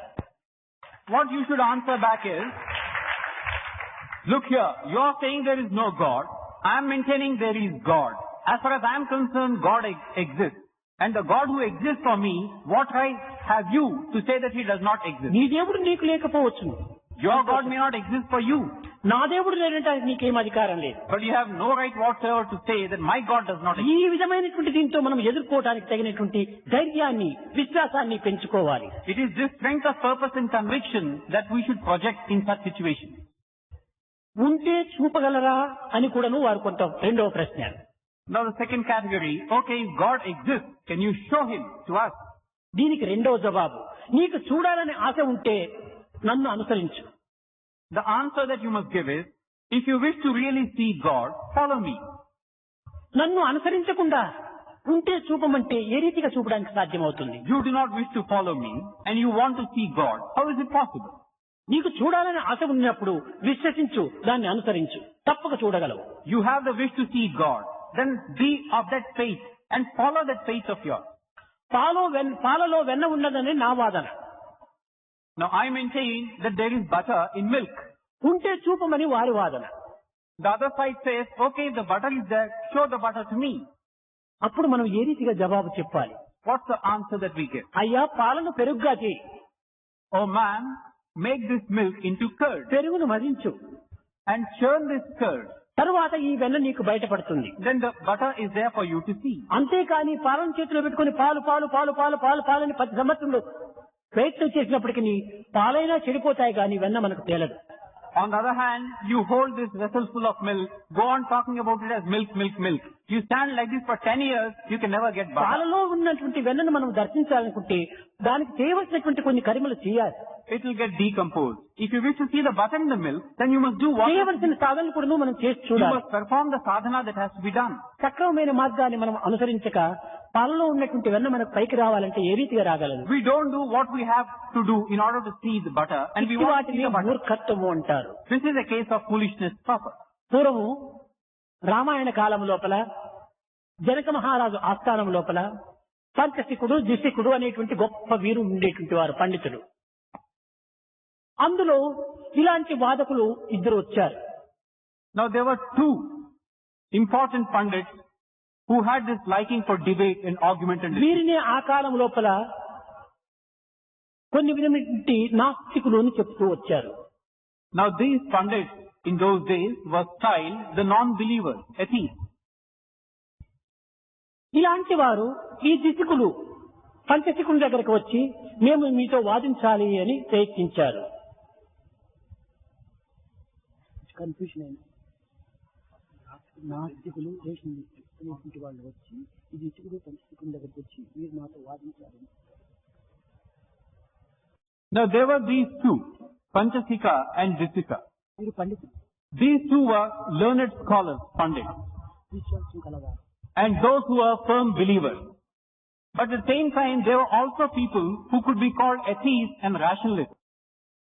Speaker 2: What you should answer back is, look here, you are saying there is no God. I am maintaining there is God. As far as I am concerned, God exists. And the God who exists for me, what right have you to say that he does not exist?
Speaker 1: నీ దేవుడు నీకు లేకపోవచ్చును.
Speaker 2: Your God may not exist for you.
Speaker 1: నా దేవుడు లేదంటానికి నీకేం అధికారం లేదు.
Speaker 2: But you have no right whatsoever to say that my God does not exist.
Speaker 1: ఈ విధమైనటువంటి దీంతో మనం ఎదుర్కోవడానికి తగినటువంటి ధైర్యాన్ని, విశ్వాసాన్ని పెంచుకోవాలి.
Speaker 2: It is this strength of purpose and conviction that we should project in such situations.
Speaker 1: ఉంటే చూపగలరా అని కూడాను వారు కొంత రెండవ ప్రశ్న.
Speaker 2: Now the second category, okay, if God exists, can you show him to us?
Speaker 1: దీనికి రెండవ జవాబు, నీకు చూడాలని ఆశ ఉంటే నన్ను అనుసరించు.
Speaker 2: The answer that you must give is, if you wish to really see God, follow me.
Speaker 1: నన్ను అనుసరించకుండా ఉంటే చూపమంటే ఏ రీతిగా చూపడానికి సాధ్యమవుతుంది?
Speaker 2: You do not wish to follow me and you want to see God. How is it possible?
Speaker 1: నీకు చూడాలని ఆశ ఉన్నప్పుడు విశ్వసించు, దాన్ని అనుసరించు, తప్పక చూడగలవు.
Speaker 2: You have the wish to see God, then be of that faith and follow that faith of yours.
Speaker 1: పాలలో వెన్న ఉన్నదని నా వాదన.
Speaker 2: Now I maintain that there is butter in milk.
Speaker 1: ఉంటే చూపమని వారి వాదన.
Speaker 2: The other side says, okay, if the butter is there, show the butter to me.
Speaker 1: అప్పుడు మనం ఏ రీతిగా జవాబు చెప్పాలి?
Speaker 2: What's the answer that we give?
Speaker 1: అయ్యా, పాలను పెరుగుగా చేయి.
Speaker 2: Oh man, make this milk into curd
Speaker 1: పెరుగును మదించు,
Speaker 2: and churn this curd.
Speaker 1: తరువాత ఈ వెన్న నీకు బయటపడుతుంది.
Speaker 2: Then the butter is there for you to see.
Speaker 1: అంతేకాని పాలను చేతిలో పెట్టుకుని పాలని 10 సంవత్సరంలో ప్రయత్నం చేసినప్పటికీ పాలైనా చెడిపోతాయి కానీ వెన్న మనకు తేలదు.
Speaker 2: On the other hand, you hold this vessel full of milk, go on talking about it as milk, milk, milk. You stand like this for 10 years, you can never get butter.
Speaker 1: పాలలో ఉన్నటువంటి వెన్నను మనం దర్శించాలనుకుంటే దానికి చేయవలసినటువంటి కొన్ని కర్మలు చేయాలి.
Speaker 2: It will get decomposed. If you wish to see the butter in the milk, then you must do what?
Speaker 1: చేయవలసిన సాధన కూడా మనం చేసి
Speaker 2: You
Speaker 1: చూడాలి.
Speaker 2: must perform the sadhana that has to be done.
Speaker 1: సక్రమమైన మార్గాన్ని మనం అనుసరించక పాలలో ఉన్నటువంటి వెన్న మనకు పైకి రావాలంటే ఏ రీతిగా రాగలదు?
Speaker 2: We don't do what we have to do in order to see the butter, and we want to see
Speaker 1: వాటిని
Speaker 2: the butter.
Speaker 1: మూర్ఖత్వము అంటారు.
Speaker 2: This is a case of foolishness proper.
Speaker 1: పూర్వము రామాయణ కాలం లోపల జనక మహారాజు ఆస్థానం లోపల పంచశికుడు, దిశికుడు అనేటువంటి గొప్ప వీరుడు ఉండేటువంటి వారు, పండితుడు. అందులో ఇలాంటి వాదకులు ఇద్దరు వచ్చారు.
Speaker 2: Now there were two important pundits who had this liking for debate and argument and discussion.
Speaker 1: వీరినే ఆ కాలం లోపల కొన్ని విధమైనటువంటి నాస్తికులు అని చెప్తూ వచ్చారు.
Speaker 2: Now these pundits in those days were styled the non-believers, atheists.
Speaker 1: ఇలాంటి వారు ఈ దిశకులు పంచశికుల దగ్గరకు వచ్చి మేము మీతో వాదించాలి అని ప్రయత్నించారు. కన్ఫ్యూషన్ అయిన నాస్తికులు అనేటువంటి వాళ్ళు వచ్చి ఈ దిశకులు పంచశికుల దగ్గరకు వచ్చి మీరు మాతో వాదించాలి.
Speaker 2: Now there were these two, Panchasika and Disika.
Speaker 1: మీరు పండితులు,
Speaker 2: These two were learned scholars, pundits,
Speaker 1: విశ్వాసం కలవారు.
Speaker 2: and those who were firm believers. But at the same time, there were also people who could be called atheists and rationalists.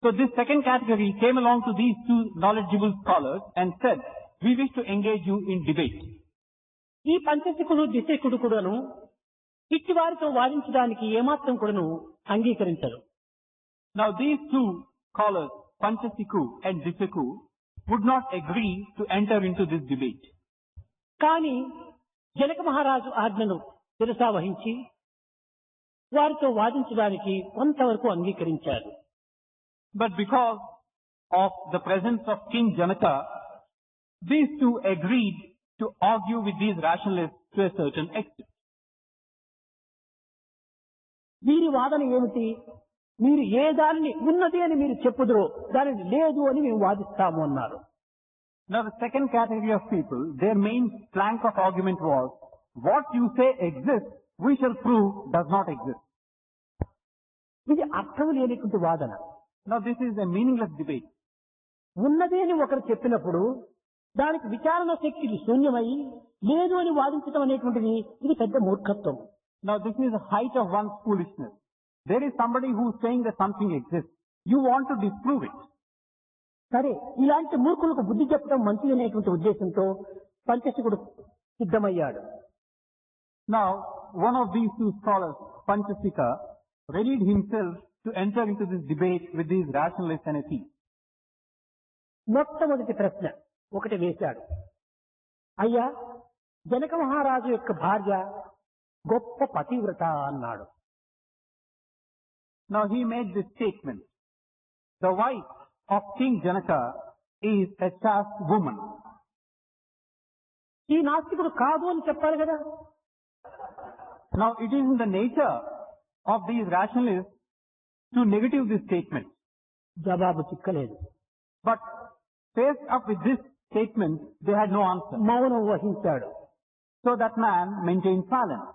Speaker 2: So this second category came along to these two knowledgeable scholars and said, we wish to engage you in debate.
Speaker 1: ఈ పంచశికుడు దిశకుడు కూడాను ఇట్టి వారితో వాదించడానికి ఏమాత్రం కూడాను అంగీకరించరు.
Speaker 2: Now these two scholars, Panchasiku and Disaku, would not agree to enter into this debate.
Speaker 1: కానీ జనక మహారాజు ఆజ్ఞను శిరసా వహించి వారితో వాదించడానికి కొంతవరకు అంగీకరించారు.
Speaker 2: But because of the presence of King Janaka, these two agreed to argue with these rationalists to a certain extent.
Speaker 1: వీరి వాదన ఏమిటి? మీరు ఏ దానిని ఉన్నది అని మీరు చెప్పుదురో దానిని లేదు అని మేము వాదిస్తాము అన్నారు.
Speaker 2: Now the second category of people, their main plank of argument was, what you say exists, we shall prove does not exist.
Speaker 1: ఇది అర్థం లేనిటువంటి వాదన.
Speaker 2: Now this is a meaningless debate.
Speaker 1: ఉన్నది అని ఒకరు చెప్పినప్పుడు దానికి విచారణ శక్తి శూన్యమై లేదు అని వాదించడం అనేటువంటిది ఇది పెద్ద మూర్ఖత్వం.
Speaker 2: Now this is the height of one's foolishness. There is somebody who is saying that something exists. You want to disprove it.
Speaker 1: సరే, ఇలాంటి మూర్ఖులకు బుద్ధి చెప్పడం మంచిది అనేటువంటి ఉద్దేశంతో పంచశికుడు సిద్ధమయ్యాడు.
Speaker 2: Now one of these two scholars, Panchasika, readied himself to enter into this debate with these rationalists and atheists.
Speaker 1: మొట్టమొదటి ప్రశ్న ఒకటి వేశాడు. అయ్యా, జనక మహారాజు యొక్క భార్య గొప్ప పతివ్రత అన్నాడు.
Speaker 2: Now he made this statement. The wife of King Janaka is a chaste woman.
Speaker 1: ఈ నాస్తికుడు కాదు అని చెప్పాలి కదా.
Speaker 2: Now it is in the nature of these rationalists to negative this statement.
Speaker 1: జవాబు చిక్కలేదు.
Speaker 2: But faced up with this statement, they had no answer.
Speaker 1: మౌనం వహించాడు.
Speaker 2: So that man maintained silence.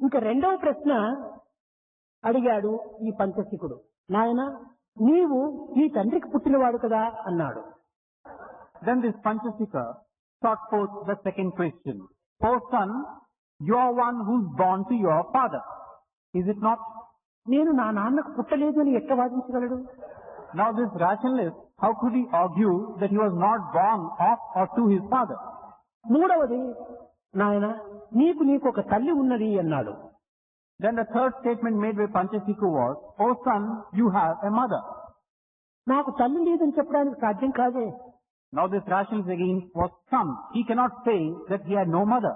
Speaker 1: ఇంకా రెండవ ప్రశ్న అడిగాడు ఈ పంచశికుడు. నాయన, నీవు నీ తండ్రికి పుట్టినవాడు కదా అన్నాడు.
Speaker 2: Then this Panchasika sought forth the second question. O son, you are one who is born to your father. Is it not?
Speaker 1: నేను నా నాన్నకు పుట్టలేదు అని ఎట్లా వాదించగలడు?
Speaker 2: Now this rationalist, how could he argue that he was not born of or to his father?
Speaker 1: మూడవది, నాయన నీకు ఒక తల్లి ఉన్నది అన్నాడు.
Speaker 2: Then the third statement made by Panchasika was, O son, you have a mother.
Speaker 1: నాకు తల్లి లేదని చెప్పడానికి సాధ్యం కాదే.
Speaker 2: Now this rationalist again was son. He cannot say that he had no mother.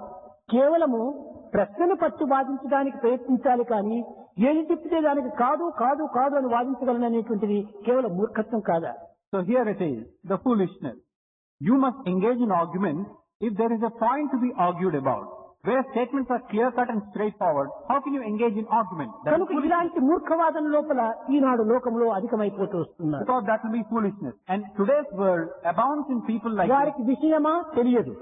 Speaker 1: కేవలము ప్రశ్నను పట్టు వాదించడానికి ప్రయత్నించాలి కానీ ఏది చెప్తే దానికి కాదు కాదు కాదు అని వాదించగలననేటువంటిది కేవలం మూర్ఖత్వం కాదా?
Speaker 2: So here it is, the foolishness. You must engage in argument if there is a point to be argued about. Where statements are clear-cut and straightforward, how can you engage in argument? That is
Speaker 1: కనుక
Speaker 2: foolishness.
Speaker 1: ఇలాంటి మూర్ఖవాదం లోపల ఈనాడు లోకంలో అధికమైపోతూ వస్తున్నారు.
Speaker 2: Because that will be foolishness. And today's world abounds in people like this,
Speaker 1: వారికి విషయమా తెలియదు,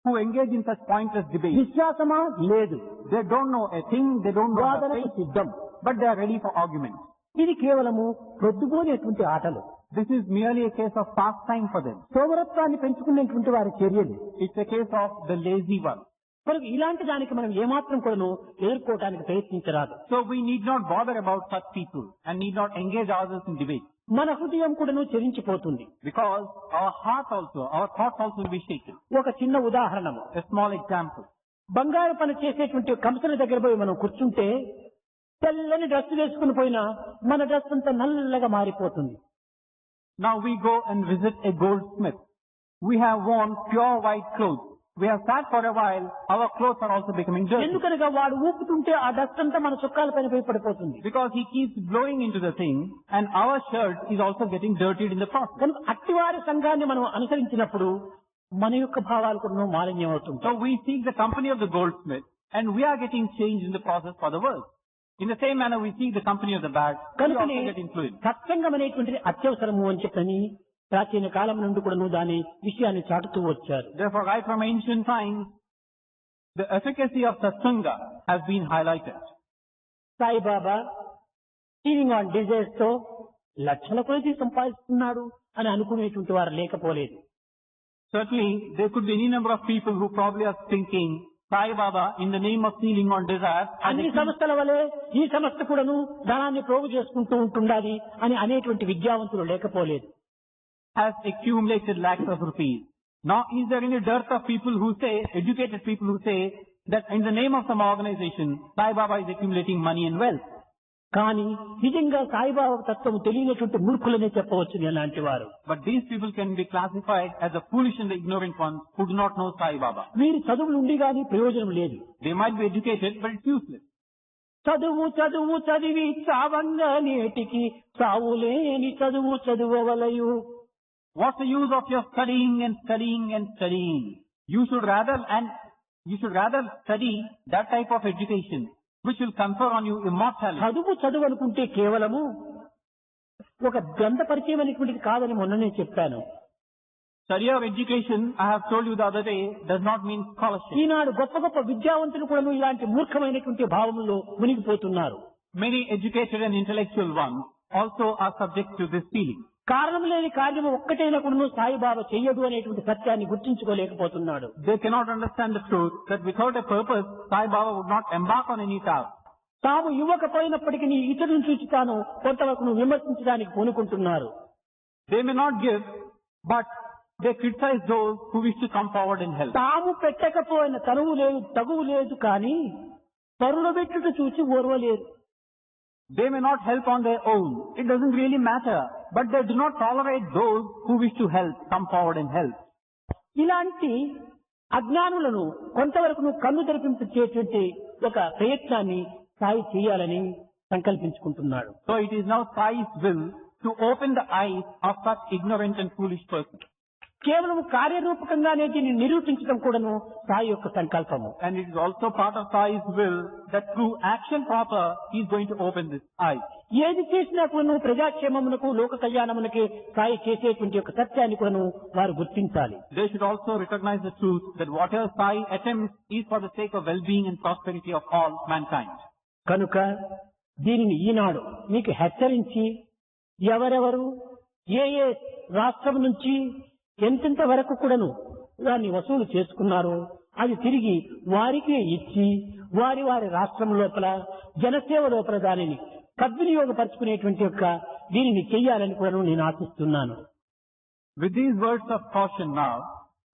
Speaker 2: who engage in such pointless debates.
Speaker 1: విశ్వాసమా లేదు,
Speaker 2: They don't know a thing, they don't know a
Speaker 1: వాదనకు
Speaker 2: thing,
Speaker 1: సిద్ధం.
Speaker 2: but they are ready for argument.
Speaker 1: ఇది కేవలము ప్రొద్దుపోనేటువంటి ఆటలు,
Speaker 2: This is merely a case of pastime for them.
Speaker 1: సోమరత్వాన్ని పెంచుకునేటువంటి వారి చర్యలు.
Speaker 2: It's a case of the lazy one.
Speaker 1: కనుక ఇలాంటి దానికి మనం ఏమాత్రం కూడాను ఎదుర్కోవటానికి ప్రయత్నించరాదు.
Speaker 2: So we need not bother about such people and need not engage ourselves in debate.
Speaker 1: మన హృదయం కూడాను చెరించిపోతుంది.
Speaker 2: Because our heart also, our thoughts also will be shaken.
Speaker 1: ఒక చిన్న ఉదాహరణము,
Speaker 2: A small example.
Speaker 1: బంగారు పని చేసేటువంటి కంపెనీ దగ్గర పోయి మనం కూర్చుంటే తెల్లని డ్రెస్ వేసుకుని పోయినా మన డ్రెస్ అంతా నల్లగా మారిపోతుంది.
Speaker 2: Now we go and visit a goldsmith. We have worn pure white clothes. We have sat for a while, our clothes are also becoming dirty.
Speaker 1: ఎందుకనగా వాడు ఊపుతుంటే ఆ డస్ట్ అంతా మన చొక్కాల పైన పోయి పడిపోతుంది.
Speaker 2: Because he keeps blowing into the thing and our shirt is also getting dirtied in the process.
Speaker 1: కనుక అట్టివారి సంఘాన్ని మనం అనుసరించినప్పుడు మన యొక్క భావాలు కూడా మాలిన్యం అవుతుంది.
Speaker 2: So we seek the company of the goldsmith and we are getting changed in the process for the world. In the same manner we seek the company of the bad, we
Speaker 1: కనుకనే
Speaker 2: also get influenced.
Speaker 1: సత్సంగం అనేటువంటిది అత్యవసరము అని చెప్పని ప్రాచీన కాలం నుండి కూడా దాని విషయాన్ని చాటుతూ వచ్చారు.
Speaker 2: Therefore, right from ancient times, the efficacy of satsanga has been highlighted.
Speaker 1: Saibaba టీవింగ్ ఆన్ డిజైర్స్ తో లక్షల కొద్ది సంపాదిస్తున్నాడు అని అనుకునేటువంటి వారు లేకపోలేదు.
Speaker 2: Certainly, there could be any number of people who probably are thinking, Sai Baba, in the name of sealing on desire,
Speaker 1: అన్ని సంస్థల వలె ఈ సంస్థ కూడాను ధనాన్ని ప్రోగు చేసుకుంటూ ఉంటుండాలి అని అనేటువంటి విద్యావంతులు లేకపోలేదు.
Speaker 2: has accumulated lakhs of rupees. Now, is there any dearth of people who say, educated people who say, that in the name of some organization, Sai Baba is accumulating money and wealth?
Speaker 1: కానీ నిజంగా సాయిబాబా తత్వం తెలియనటువంటి మూర్ఖులనే చెప్పవచ్చు అలాంటి వారు.
Speaker 2: But these people can be classified as the foolish and the ignorant ones who do not know Sai Baba.
Speaker 1: వీరి చదువులు ఉండి గాని ప్రయోజనం లేదు.
Speaker 2: They might be educated, but it's useless.
Speaker 1: చదువు చదువు చదివి చావంగా నేటికి చావులేని చదువు చదువవలయు.
Speaker 2: What's the use of your studying and studying and studying? You should rather study that type of education which will confer on you immortality.
Speaker 1: చదువు అనుకుంటే కేవలము ఒక గ్రంథ పరిచయం అనేటువంటిది కాదని మొన్ననే చెప్పాను.
Speaker 2: Study of education, I have told you the other day, does not mean scholarship.
Speaker 1: ఈనాడు గొప్ప గొప్ప విద్యావంతులు కూడా ఇలాంటి మూర్ఖమైనటువంటి భావంలో మునిగిపోతున్నారు.
Speaker 2: Many educated and intellectual ones also are subject to this feeling.
Speaker 1: కారణం లేని కార్యము ఒక్కటైనా కూడా సాయిబాబా చెయ్యడు అనేటువంటి సత్యాన్ని గుర్తించుకోలేకపోతున్నాడు.
Speaker 2: They cannot understand the truth that without a purpose, Sai Baba would not embark on any task.
Speaker 1: తాము ఇవ్వకపోయినప్పటికీ ఇతరులను చూసి తాను కొంతవరకు విమర్శించడానికి పూనుకుంటున్నారు.
Speaker 2: They may not give, but they criticize those who wish to come forward and help.
Speaker 1: తాము పెట్టకపోయిన తగువు లేదు కానీ పరుల పెట్టుట చూసి ఓర్వలేరు.
Speaker 2: They may not help on their own. It doesn't really matter. But they do not tolerate those who wish to help, come forward and help.
Speaker 1: ఇలాంటి అజ్ఞానులను కొంతవరకు కన్ను తెరిపించేటువంటి ఒక ప్రయత్నాన్ని సాయి చేయాలని సంకల్పించుకుంటున్నాడు.
Speaker 2: So it is now Sai's will to open the eyes of such ignorant and foolish persons.
Speaker 1: కేవలం కార్యరూపకంగానే దీన్ని నిరూపించడం కూడాను సాయి యొక్క సంకల్పము.
Speaker 2: And it is also part of Sai's will that through action proper, he is going to open this eye.
Speaker 1: ఏది చేసినా కూడాను ప్రజాక్షేమమునకు లోక కళ్యాణమునకి సాయి చేసేటువంటి యొక్క సత్యాన్ని కూడాను వారు గుర్తించాలి.
Speaker 2: They should also recognize the truth that whatever Sai attempts is for the sake of well-being and prosperity of all mankind.
Speaker 1: కనుక దీనిని ఈనాడు మీకు హెచ్చరించి ఎవరెవరు ఏ ఏ రాష్ట్రం నుంచి ఎంతెంత వరకు కూడాను దాన్ని వసూలు చేసుకున్నారో అది తిరిగి వారికే ఇచ్చి వారి వారి రాష్ట్రం లోపల జనసేవ లోపల దానిని సద్వినియోగపరుచుకునేటువంటి యొక్క దీనిని చెయ్యాలని కూడా నేను ఆశిస్తున్నాను.
Speaker 2: With these words of caution now,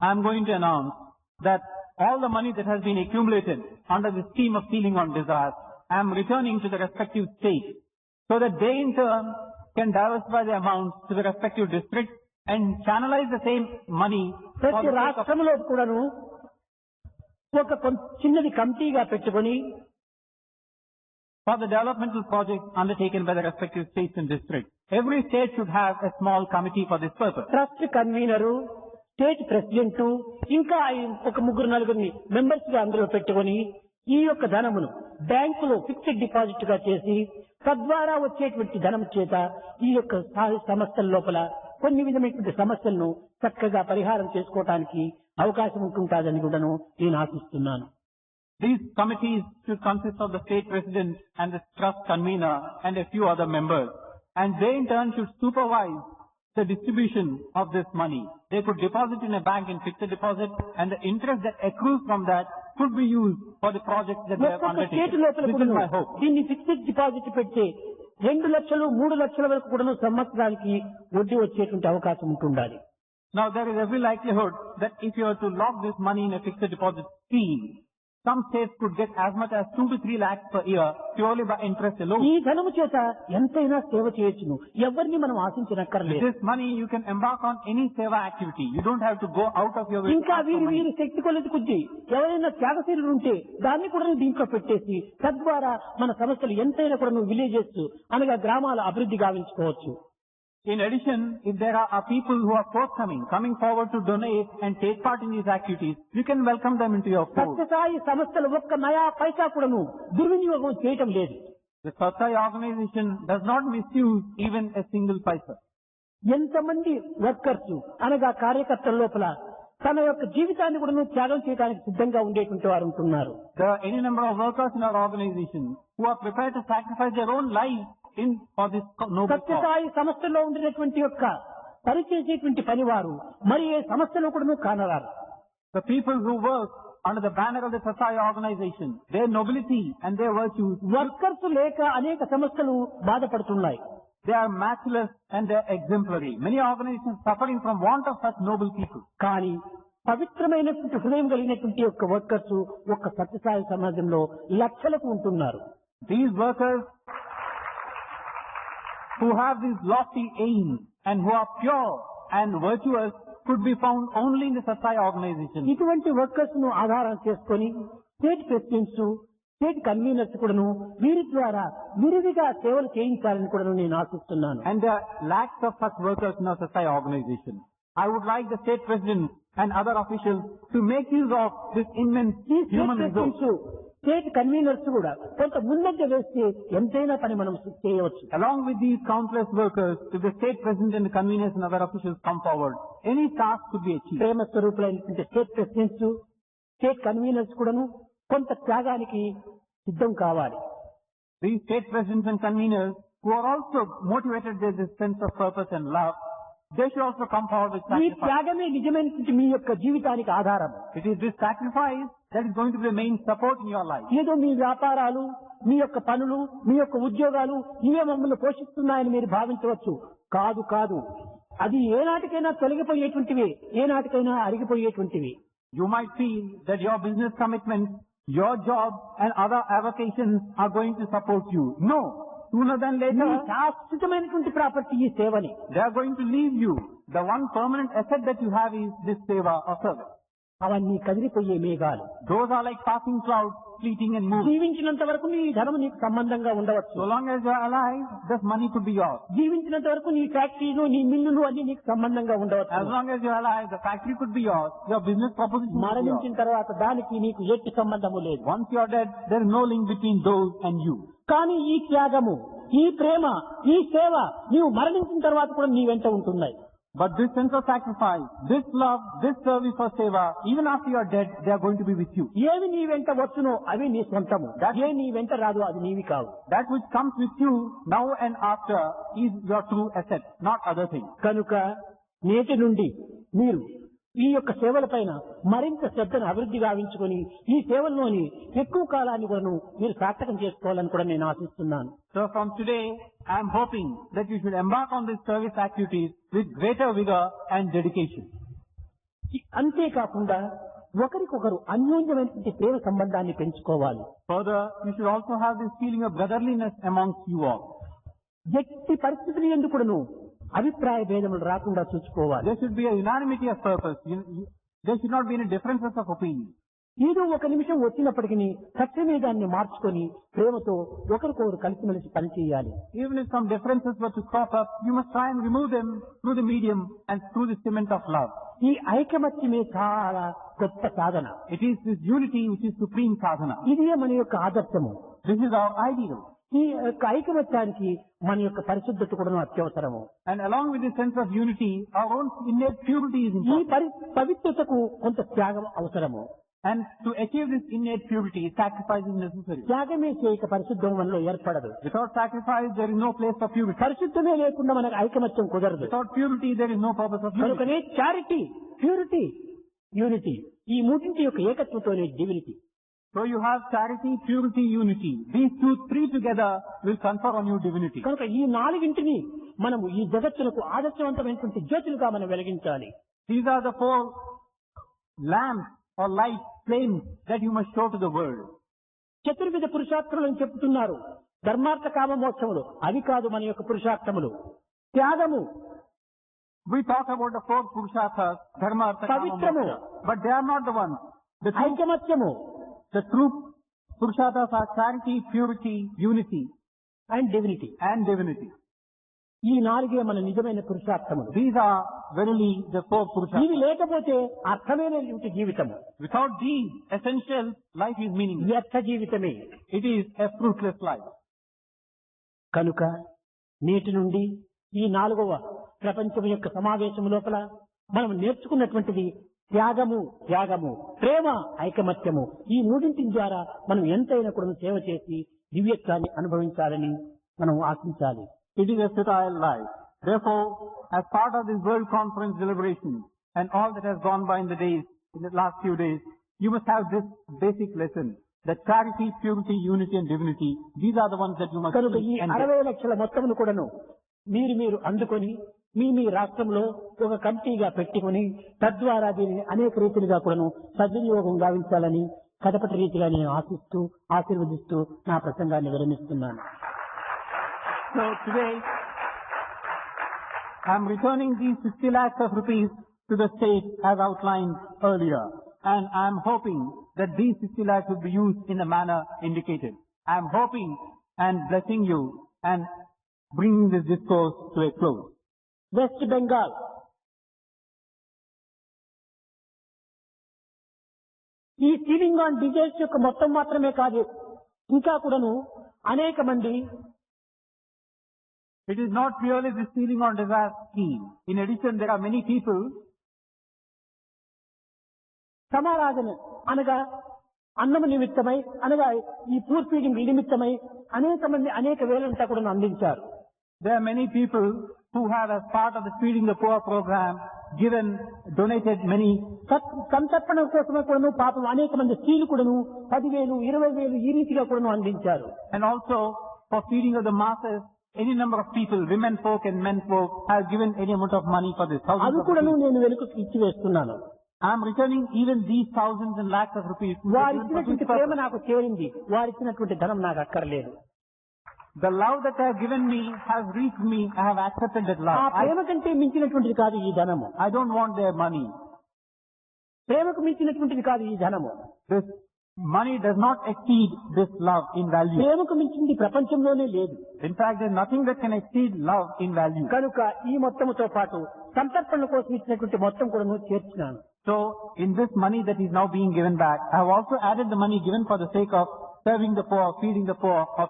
Speaker 2: I am going to announce that all the money that has been accumulated under the scheme of stealing on desires, I am returning to the respective states so that they in turn can diversify the amounts to the respective districts and channelize the same money for
Speaker 1: ప్రతి
Speaker 2: the sake of
Speaker 1: రాష్ట్రంలో కూడాను ఒక చిన్నది కమిటీగా పెట్టుకొని
Speaker 2: for the developmental projects undertaken by the respective states and districts. Every state should have a small committee for this purpose.
Speaker 1: Trust convener, state president, ఇంకా ఒక ముగ్గురు నలుగురిని మెంబర్స్ గా అందులో పెట్టుకొని ఈ యొక్క ధనమును బ్యాంకులో ఫిక్స్డ్ డిపాజిట్ గా చేసి తద్వారా వచ్చేటువంటి ధనం చేత ఈ యొక్క సంస్థల లోపల కొన్ని విధమైనటువంటి సమస్యలను చక్కగా పరిహారం చేసుకోవటానికి అవకాశం ఉంటుందని కూడాను నేను ఆశిస్తున్నాను.
Speaker 2: These committees should consist of the state president and the trust convener and a few other members, and they in turn should supervise the distribution of this money. They could deposit in a bank in fixed deposit, and the interest that accrues from that could be used for the projects that they have
Speaker 1: ఒక్కొక్క state
Speaker 2: undertaken.
Speaker 1: లోపల
Speaker 2: This is
Speaker 1: కూడాను
Speaker 2: my hope.
Speaker 1: దీన్ని fixed deposit పెడితే 2 లక్షలు 3 లక్షల వరకు కూడాను సంవత్సరానికి వడ్డీ వచ్చేటువంటి అవకాశం ఉంటుండాలి.
Speaker 2: Now there is every likelihood that if you were to lock this money in a fixed deposit scheme, some states could get as much as 2 to 3 lakhs per year purely by interest alone.
Speaker 1: ఈ ధనము చేత ఎంతైనా సేవ చేయొచ్చును. ఎవరిని మనం
Speaker 2: With
Speaker 1: ఆశించనక్కర్లేదు.
Speaker 2: this money, you can embark on any seva activity. You don't have to go out of your way to
Speaker 1: ఇంకా
Speaker 2: ask for
Speaker 1: వీరి
Speaker 2: money.
Speaker 1: వీరి శక్తి కొలది కొద్దీ ఎవరైనా త్యాగశీలులు ఉంటే దాన్ని కూడా దీంట్లో పెట్టేసి తద్వారా మన సమస్యలు ఎంతైనా కూడా విలేజెస్ అనగా గ్రామాల అభివృద్ధి గావించుకోవచ్చు.
Speaker 2: In addition, if there are people who are forthcoming, coming forward to donate and take part in these activities, you can welcome them into your fold.
Speaker 1: Sathya Sai సంస్థలు ఒక్క నయా పైసా కూడాను దుర్వినియోగం చేయటం లేదు.
Speaker 2: The Satsai organization does not misuse even a single paisa.
Speaker 1: ఎంతమంది workers అనగా కార్యకర్తల లోపల తన యొక్క జీవితాన్ని కూడా త్యాగం చేయడానికి సిద్ధంగా ఉండేటువంటి వారు ఉంటున్నారు.
Speaker 2: There are any number of workers in our organization who are prepared to sacrifice their own lives for this noble cause.
Speaker 1: Sathya Sai సంస్థలో ఉండినటువంటి యొక్క పనిచేసేటువంటి పనివారు మరి ఏ సమస్యలో కూడా కానరారు.
Speaker 2: The people who work under the banner of the Satsai organization, their nobility and their virtues,
Speaker 1: workers లేక అనేక సమస్యలు బాధపడుతున్నాయి.
Speaker 2: they are matchless and they are exemplary. Many organizations suffering from want of such noble people.
Speaker 1: కానీ పవిత్రమైనటువంటి హృదయం కలిగినటువంటి యొక్క workers ఒక్క సత్యసాయి సమాజంలో లక్షలకు ఉంటున్నారు.
Speaker 2: These workers who have these lofty aims and who are pure and virtuous could be found only in the Satsai organization.
Speaker 1: ఇటువంటి వర్కర్స్ ను ఆధారం చేసుకొని స్టేట్ ప్రెసిడెంట్స్, స్టేట్ కన్వీనర్స్ కూడాను వీరి ద్వారా విరివిగా సేవలు చేయించాలని కూడా నేను ఆశిస్తున్నాను.
Speaker 2: And there are lakhs of such workers in our Satsai organization. I would like the state president and other officials to make use of this immense
Speaker 1: ఈ state
Speaker 2: human
Speaker 1: presidents,
Speaker 2: resource.
Speaker 1: State conveners కూడా కొంత ముందంజ వేస్తే ఎంతైనా పని మనం చేయవచ్చు.
Speaker 2: Along with these countless workers, if the state president and the conveners and other officials come forward, any task could be achieved.
Speaker 1: ప్రేమ స్వరూపులైనటువంటి స్టేట్ ప్రెసిడెంట్స్, స్టేట్ కన్వీనర్స్ కూడాను కొంత త్యాగానికి సిద్ధం కావాలి.
Speaker 2: These state presidents and conveners who are also motivated with this sense of purpose and love, they should also come forward with
Speaker 1: ఈ
Speaker 2: sacrifice.
Speaker 1: త్యాగమే నిజమైనటువంటి మీ యొక్క జీవితానికి ఆధారం.
Speaker 2: It is this sacrifice that is going to be the main support in your life.
Speaker 1: ఏదో మీ వ్యాపారాలు, మీ యొక్క పనులు, మీ యొక్క ఉద్యోగాలు ఇవే మమ్మల్ని పోషిస్తున్నాయని మీరు భావించవచ్చు. కాదు కాదు, అది ఏనాటికైనా తొలగిపోయేటువంటివి, ఏనాటికైనా అరిగిపోయేటువంటివి.
Speaker 2: You might feel that your business commitments Your job and other avocations are going to support you. No. Sooner than
Speaker 1: నీ
Speaker 2: later,
Speaker 1: శాశ్వతమైనటువంటి ప్రాపర్టీ ఈ సేవని.
Speaker 2: they are going to leave you. The one permanent asset that you have is this seva or service.
Speaker 1: అవన్నీ కదిలిపోయే మేఘాలు.
Speaker 2: Those are like passing clouds, fleeting and moving.
Speaker 1: జీవించినంత వరకు నీ ధనం నీకు సంబంధంగా ఉండవచ్చు.
Speaker 2: So long as you are alive, this money could be yours.
Speaker 1: జీవించినంత వరకు నీ ఫ్యాక్టరీలు నీ మిల్లులు అన్ని నీకు సంబంధంగా
Speaker 2: As
Speaker 1: ఉండవచ్చు.
Speaker 2: long as you are alive, the factory could be yours. Your business proposition could be yours.
Speaker 1: మరణించిన తర్వాత దానికి నీకు ఎట్టి సంబంధము లేదు.
Speaker 2: Once you are dead, there is no link between those and you.
Speaker 1: కానీ ఈ త్యాగము, ఈ ప్రేమ, ఈ సేవ నీవు మరణించిన తర్వాత కూడా నీ వెంట ఉంటున్నాయి.
Speaker 2: But this sense of sacrifice, this love, this service for seva, even after you are dead, they are going to be with you.
Speaker 1: ఏవి నీ వెంట వచ్చునో అవి నీ సొంతము. ఏ నీ వెంట రాదు అది నీవి కావు.
Speaker 2: That which comes with you now and after is your true asset, not other things.
Speaker 1: కనుక నేటి నుండి మీరు ఈ యొక్క సేవల పైన మరింత శ్రద్ధను అభివృద్ధి గావించుకొని ఈ సేవల్లోని ఎక్కువ కాలాన్ని కూడా మీరు సార్థకం చేసుకోవాలని కూడా నేను ఆశిస్తున్నాను.
Speaker 2: So from today, I am hoping that you should embark on these service activities with greater vigor and dedication.
Speaker 1: అంతేకాకుండా ఒకరికొకరు అన్యోన్యమైనటువంటి ప్రేమ సంబంధాన్ని పెంచుకోవాలి.
Speaker 2: Further, you should also have this feeling of brotherliness amongst you all.
Speaker 1: ఎట్టి పరిస్థితులు ఎందుకును అభిప్రాయ భేదములు రాకుండా చూసుకోవాలి.
Speaker 2: There should be a unanimity of purpose. There should not be any differences of opinion.
Speaker 1: ఏదో ఒక నిమిషం వచ్చినప్పటికీ తక్షణమే దాన్ని మార్చుకొని ప్రేమతో ఒకరికొకరు కలిసిమెలిసి పనిచేయాలి.
Speaker 2: Even if some differences were to crop up, you must try and remove them through the medium and through the cement of love.
Speaker 1: ఈ ఐకమత్యమే చాలా గొప్ప సాధన.
Speaker 2: It is this unity which is supreme sadhana.
Speaker 1: ఇదే మన యొక్క ఆదర్శము.
Speaker 2: This is our ideal.
Speaker 1: ఈ యొక్క ఐకమత్యానికి మన యొక్క పరిశుద్ధత కూడా అత్యవసరము.
Speaker 2: And along with this sense of unity, our own innate purity is
Speaker 1: ఈ
Speaker 2: important.
Speaker 1: పవిత్రతకు కొంత త్యాగం అవసరము.
Speaker 2: And to achieve this innate purity, sacrifice is necessary.
Speaker 1: త్యాగమే చేయక పరిశుద్ధం మనలో ఏర్పడదు.
Speaker 2: Without sacrifice, there is no place for purity.
Speaker 1: పరిశుద్ధమే లేకుండా మనకు ఐకమత్యం కుదరదు.
Speaker 2: Without purity, there is no purpose of unity.
Speaker 1: కనుకనే చారిటీ, ప్యూరిటీ, యూనిటీ ఈ మూడింటి యొక్క ఏకత్వంతోనే divinity.
Speaker 2: So you have charity, purity, unity. These three together will confer on you divinity.
Speaker 1: కనుక ఈ నాలుగింటిని మనము ఈ జగత్తులకు ఆదర్శవంతమైనటువంటి జ్యోతులుగా మనం వెలిగించాలి.
Speaker 2: These are the four lamps or light flames that you must show to the world.
Speaker 1: చతుర్విధ పురుషార్థములు అని చెప్తున్నారు. ధర్మార్థ కామ మోక్షములు అవి కాదు మన యొక్క పురుషార్థములు. త్యాగము,
Speaker 2: We talk about the four purusharthas, dharma, artha, kama,
Speaker 1: Pavitramu.
Speaker 2: moksha. But they are not the ones.
Speaker 1: ఐకమత్యము
Speaker 2: The true purusharthas are charity, purity, unity,
Speaker 1: and divinity.
Speaker 2: and divinity.
Speaker 1: ఈ నాలుగే మన నిజమైన పురుషార్థములు.
Speaker 2: These are verily the four
Speaker 1: ఇవి
Speaker 2: purusharthas.
Speaker 1: లేకపోతే అర్థమైనటువంటి జీవితము
Speaker 2: Without these essentials, life is meaningless.
Speaker 1: వ్యర్థ జీవితమే.
Speaker 2: It is a fruitless life.
Speaker 1: కనుక నేటి నుండి ఈ 4వ ప్రపంచం యొక్క సమావేశం లోపల మనం నేర్చుకున్నటువంటిది త్యాగము, ప్రేమ, ఐకమత్యము ఈ మూడింటి ద్వారా మనం ఎంతైనా కూడా సేవ చేసి దివ్యత్వాన్ని అనుభవించాలని మనం ఆశించాలి.
Speaker 2: It is a futile life. Therefore, as part of this World Conference deliberation and all that has gone by in the last few days, you must have this basic lesson that charity, purity, unity and divinity, these are the ones that you must
Speaker 1: కనుక ఈ
Speaker 2: seek and
Speaker 1: 60
Speaker 2: get.
Speaker 1: లక్షల మొత్తమును కూడాను మీరు అందుకొని మీ రాష్ట్రంలో ఒక కమిటీగా పెట్టుకుని తద్వారా దీనిని అనేక రీతిలుగా కూడాను సద్వినియోగం గావించాలని కడపటి రీతిగా నేను ఆశీర్వదిస్తూ నా ప్రసంగాన్ని విరమిస్తున్నాను.
Speaker 2: So today, I am returning these 60 lakhs of rupees to the state as outlined earlier. And I am hoping that these 60 lakhs will be used in the manner indicated. I am hoping and blessing you and bringing this discourse to a close.
Speaker 1: West Bengal ఈ ceiling on desires యొక్క మొత్తం మాత్రమే కాదు, ఇంకా కూడాను అనేక మంది
Speaker 2: It is not purely the ceiling on desire scheme. In addition, there are many people
Speaker 1: సమారాధన అనగా అన్నము నిమిత్తమై అనగా ఈ పూర్ ఫీడింగ్ నిమిత్తమై అనేక మంది అనేక వేలంతా కూడా అందించారు.
Speaker 2: There are many people who have, as part of the Feeding the Poor program, donated many.
Speaker 1: సంతర్పణ కోసమే కూడాను పాపం అనేక మంది స్త్రీలు కూడాను 10,000, 20,000 ఈ రీతిగా కూడాను అందించారు.
Speaker 2: And also, for feeding of the masses, any number of people, women folk and men folk, have given any amount of money for this.
Speaker 1: అది కూడాను నేను వెనుకకు ఇచ్చి వేస్తున్నాను.
Speaker 2: I am returning even these thousands and lakhs of rupees.
Speaker 1: వారిచ్చినటువంటి ప్రేమ నాకు చేరింది, వారిచ్చినటువంటి ధనం నాకు అక్కర్లేదు.
Speaker 2: The love that they have given me has reached me. I have accepted that
Speaker 1: ఆ
Speaker 2: love.
Speaker 1: ప్రేమ కంటే మించినటువంటిది కాదు ఈ ధనము.
Speaker 2: I don't want their money.
Speaker 1: ప్రేమకు మించినటువంటిది కాదు ఈ ధనము.
Speaker 2: This money does not exceed this love in value.
Speaker 1: ప్రేమకు మించింది ప్రపంచంలోనే లేదు.
Speaker 2: In fact, there is nothing that can exceed love in value.
Speaker 1: కనుక ఈ మొత్తముతో పాటు సంతర్పణ కోసం ఇచ్చినటువంటి మొత్తం కూడా నువ్వు చేర్చినాను.
Speaker 2: So, in this money that is now being given back, I have also added the money given for the sake of serving the poor, or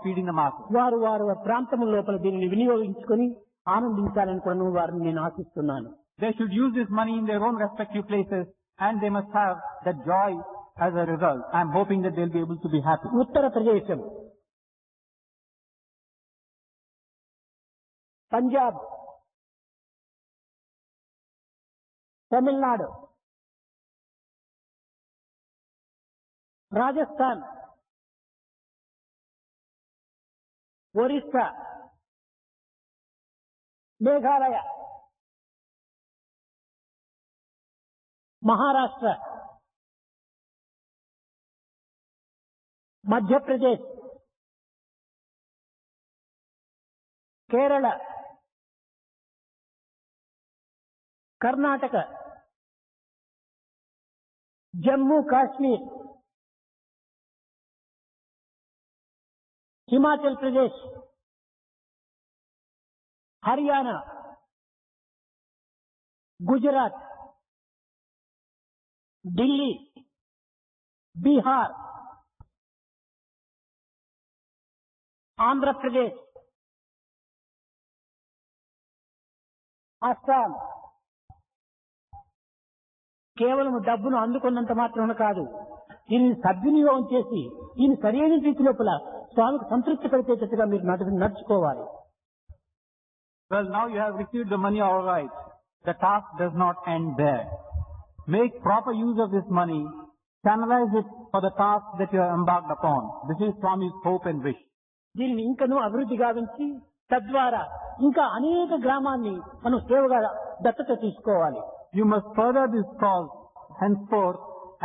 Speaker 2: feeding the masses.
Speaker 1: వారు వారు ప్రాంతం లోపల దీనిని వినియోగించుకొని ఆనందించాలని కూడా నువ్వు వారిని నేను ఆశిస్తున్నాను.
Speaker 2: They should use this money in their own respective places, and they must have that joy as a result. I am hoping that they will be able to be happy.
Speaker 1: ఉత్తర ప్రదేశం, పంజాబ్, తమిళనాడు, రాజస్థాన్, ఒరిస్సా, మేఘాలయ, మహారాష్ట్ర, మధ్యప్రదేశ్, కేరళ, కర్ణాటక, జమ్మూ కాశ్మీర్, హిమాచల్ ప్రదేశ్, హర్యానా, గుజరాత్, ఢిల్లీ, బీహార్, ఆంధ్రప్రదేశ్, అస్సాం కేవలం డబ్బును అందుకున్నంత మాత్రమే కాదు, దీనిని సద్వినియోగం చేసి దీన్ని సరైన రీతి లోపల స్వామికి సంతృప్తి పరిచేటట్టుగా మీరు నడుచుకోవాలి.
Speaker 2: Well, now you have received the money all right. The task does not end there. Make proper use of this money. Channelize it for the task that you have embarked upon. This is Swami's hope and wish.
Speaker 1: దీనిని ఇంకనూ అభివృద్ధి గావించి తద్వారా ఇంకా అనేక గ్రామాన్ని మనం సేవగా దత్తత తీసుకోవాలి.
Speaker 2: You must further this cause henceforth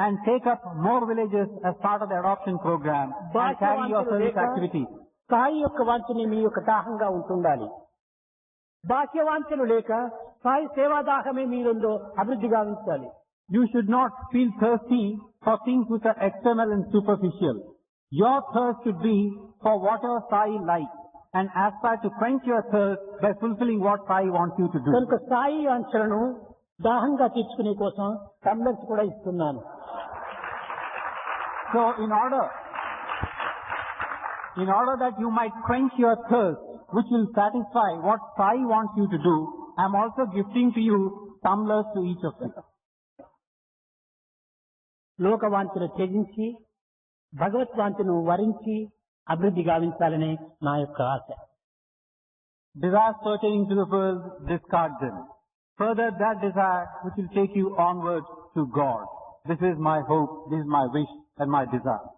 Speaker 2: and take up more villages as part of the adoption program and carry your service activities.
Speaker 1: స్థాయి యొక్క వాంఛని మీ యొక్క దాహంగా ఉంటుండాలి. బాహ్య వాంఛలు లేక స్థాయి సేవా దాహమే మీరుందో అభివృద్ధి గావించాలి.
Speaker 2: You should not feel thirsty for things which are external and superficial. Your thirst should be for whatever Sai likes, and aspire to quench your thirst by fulfilling what Sai wants you to do.
Speaker 1: కనుక స్థాయి వాంఛలను దాహంగా తీర్చుకునే కోసం tumblers కూడా ఇస్తున్నాను.
Speaker 2: So in order that you might quench your thirst, which will satisfy what Sai wants you to do, I am also gifting to you tumblers to each of you.
Speaker 1: లోకవాంఛను త్యజించి భగవద్వాంఛను వరించి అభివృద్ధి గావించాలనే నా యొక్క ఆశ.
Speaker 2: Desires pertaining to the world, discard them. Further that desire which will take you onwards to God. This is my hope, this is my wish and my desire.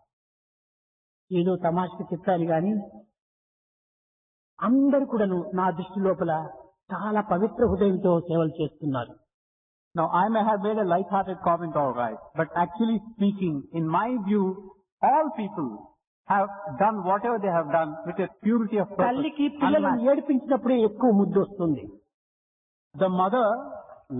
Speaker 1: ఏదో తమాషకు చెప్తాను గాని అందరూ కూడాను నా దృష్టి లోపల చాలా పవిత్ర హృదయంతో సేవలు చేస్తున్నారు.
Speaker 2: Now I may have made a light-hearted comment, all right, but actually speaking, in my view, all people have done whatever they have done with a purity of purpose.
Speaker 1: తల్లికి పిల్లలను ఏడిపించినప్పుడే ఎక్కువ ముద్దు వస్తుంది.
Speaker 2: The mother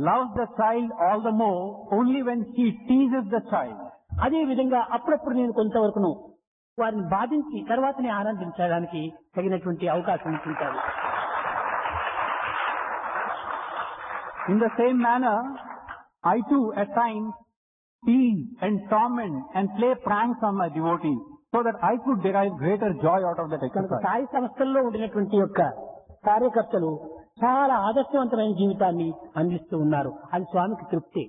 Speaker 2: loves the child all the more only when she teases the child.
Speaker 1: అదే విధంగా అప్పుడప్పుడు నేను కొంతవరకును వారిని బాధించి తర్వాతనే ఆనందించడానికి తగినటువంటి అవకాశం ఉంటుంది.
Speaker 2: In the same manner, I too at times tease and torment and play pranks on my devotees so that I could derive greater joy out of that
Speaker 1: కనుక
Speaker 2: exercise.
Speaker 1: సాయి సంస్థల్లో ఉండినటువంటి యొక్క కార్యకర్తలు చాలా ఆదర్శవంతమైన జీవితాన్ని అందిస్తూ ఉన్నారు. అది స్వామికి తృప్తి.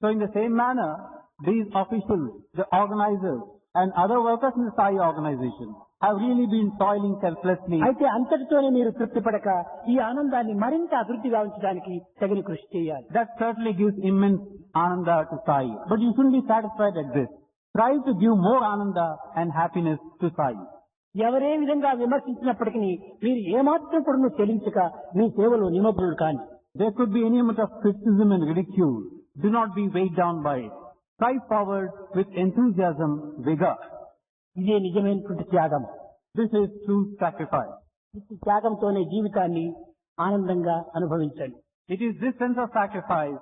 Speaker 2: So in the same manner, these officials, the organizers and other workers in the Sai organization have really been toiling selflessly.
Speaker 1: అయితే అంతటితోనే మీరు తృప్తి పడక ఈ ఆనందాన్ని మరింత అభివృద్ధి గావించడానికి తగిన కృషి చేయాలి.
Speaker 2: That certainly gives immense ananda to Sai. But you shouldn't be satisfied at this. Strive to give more ananda and happiness to Sai.
Speaker 1: ఎవరే విధంగా విమర్శించినప్పటికీ మీరు ఏమాత్రం కూడా చెల్లించక మీ సేవలో నిమగ్నులు కాని.
Speaker 2: There could be any amount of criticism and ridicule. Do not be weighed down by it. Strive forward with enthusiasm, vigor.
Speaker 1: ఇదే నిజమైనటువంటి త్యాగం.
Speaker 2: This is true sacrifice.
Speaker 1: ఈ త్యాగంతోనే జీవితాన్ని ఆనందంగా అనుభవించండి.
Speaker 2: It is this sense of sacrifice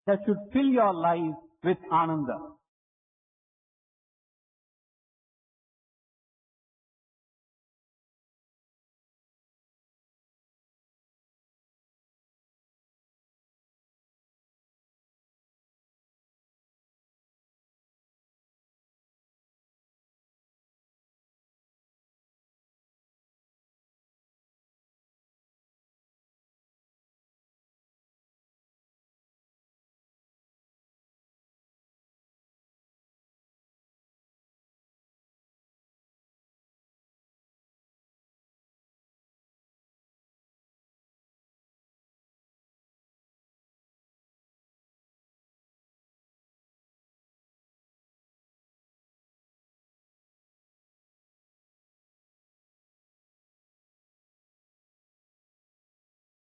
Speaker 2: that should fill your life with ananda.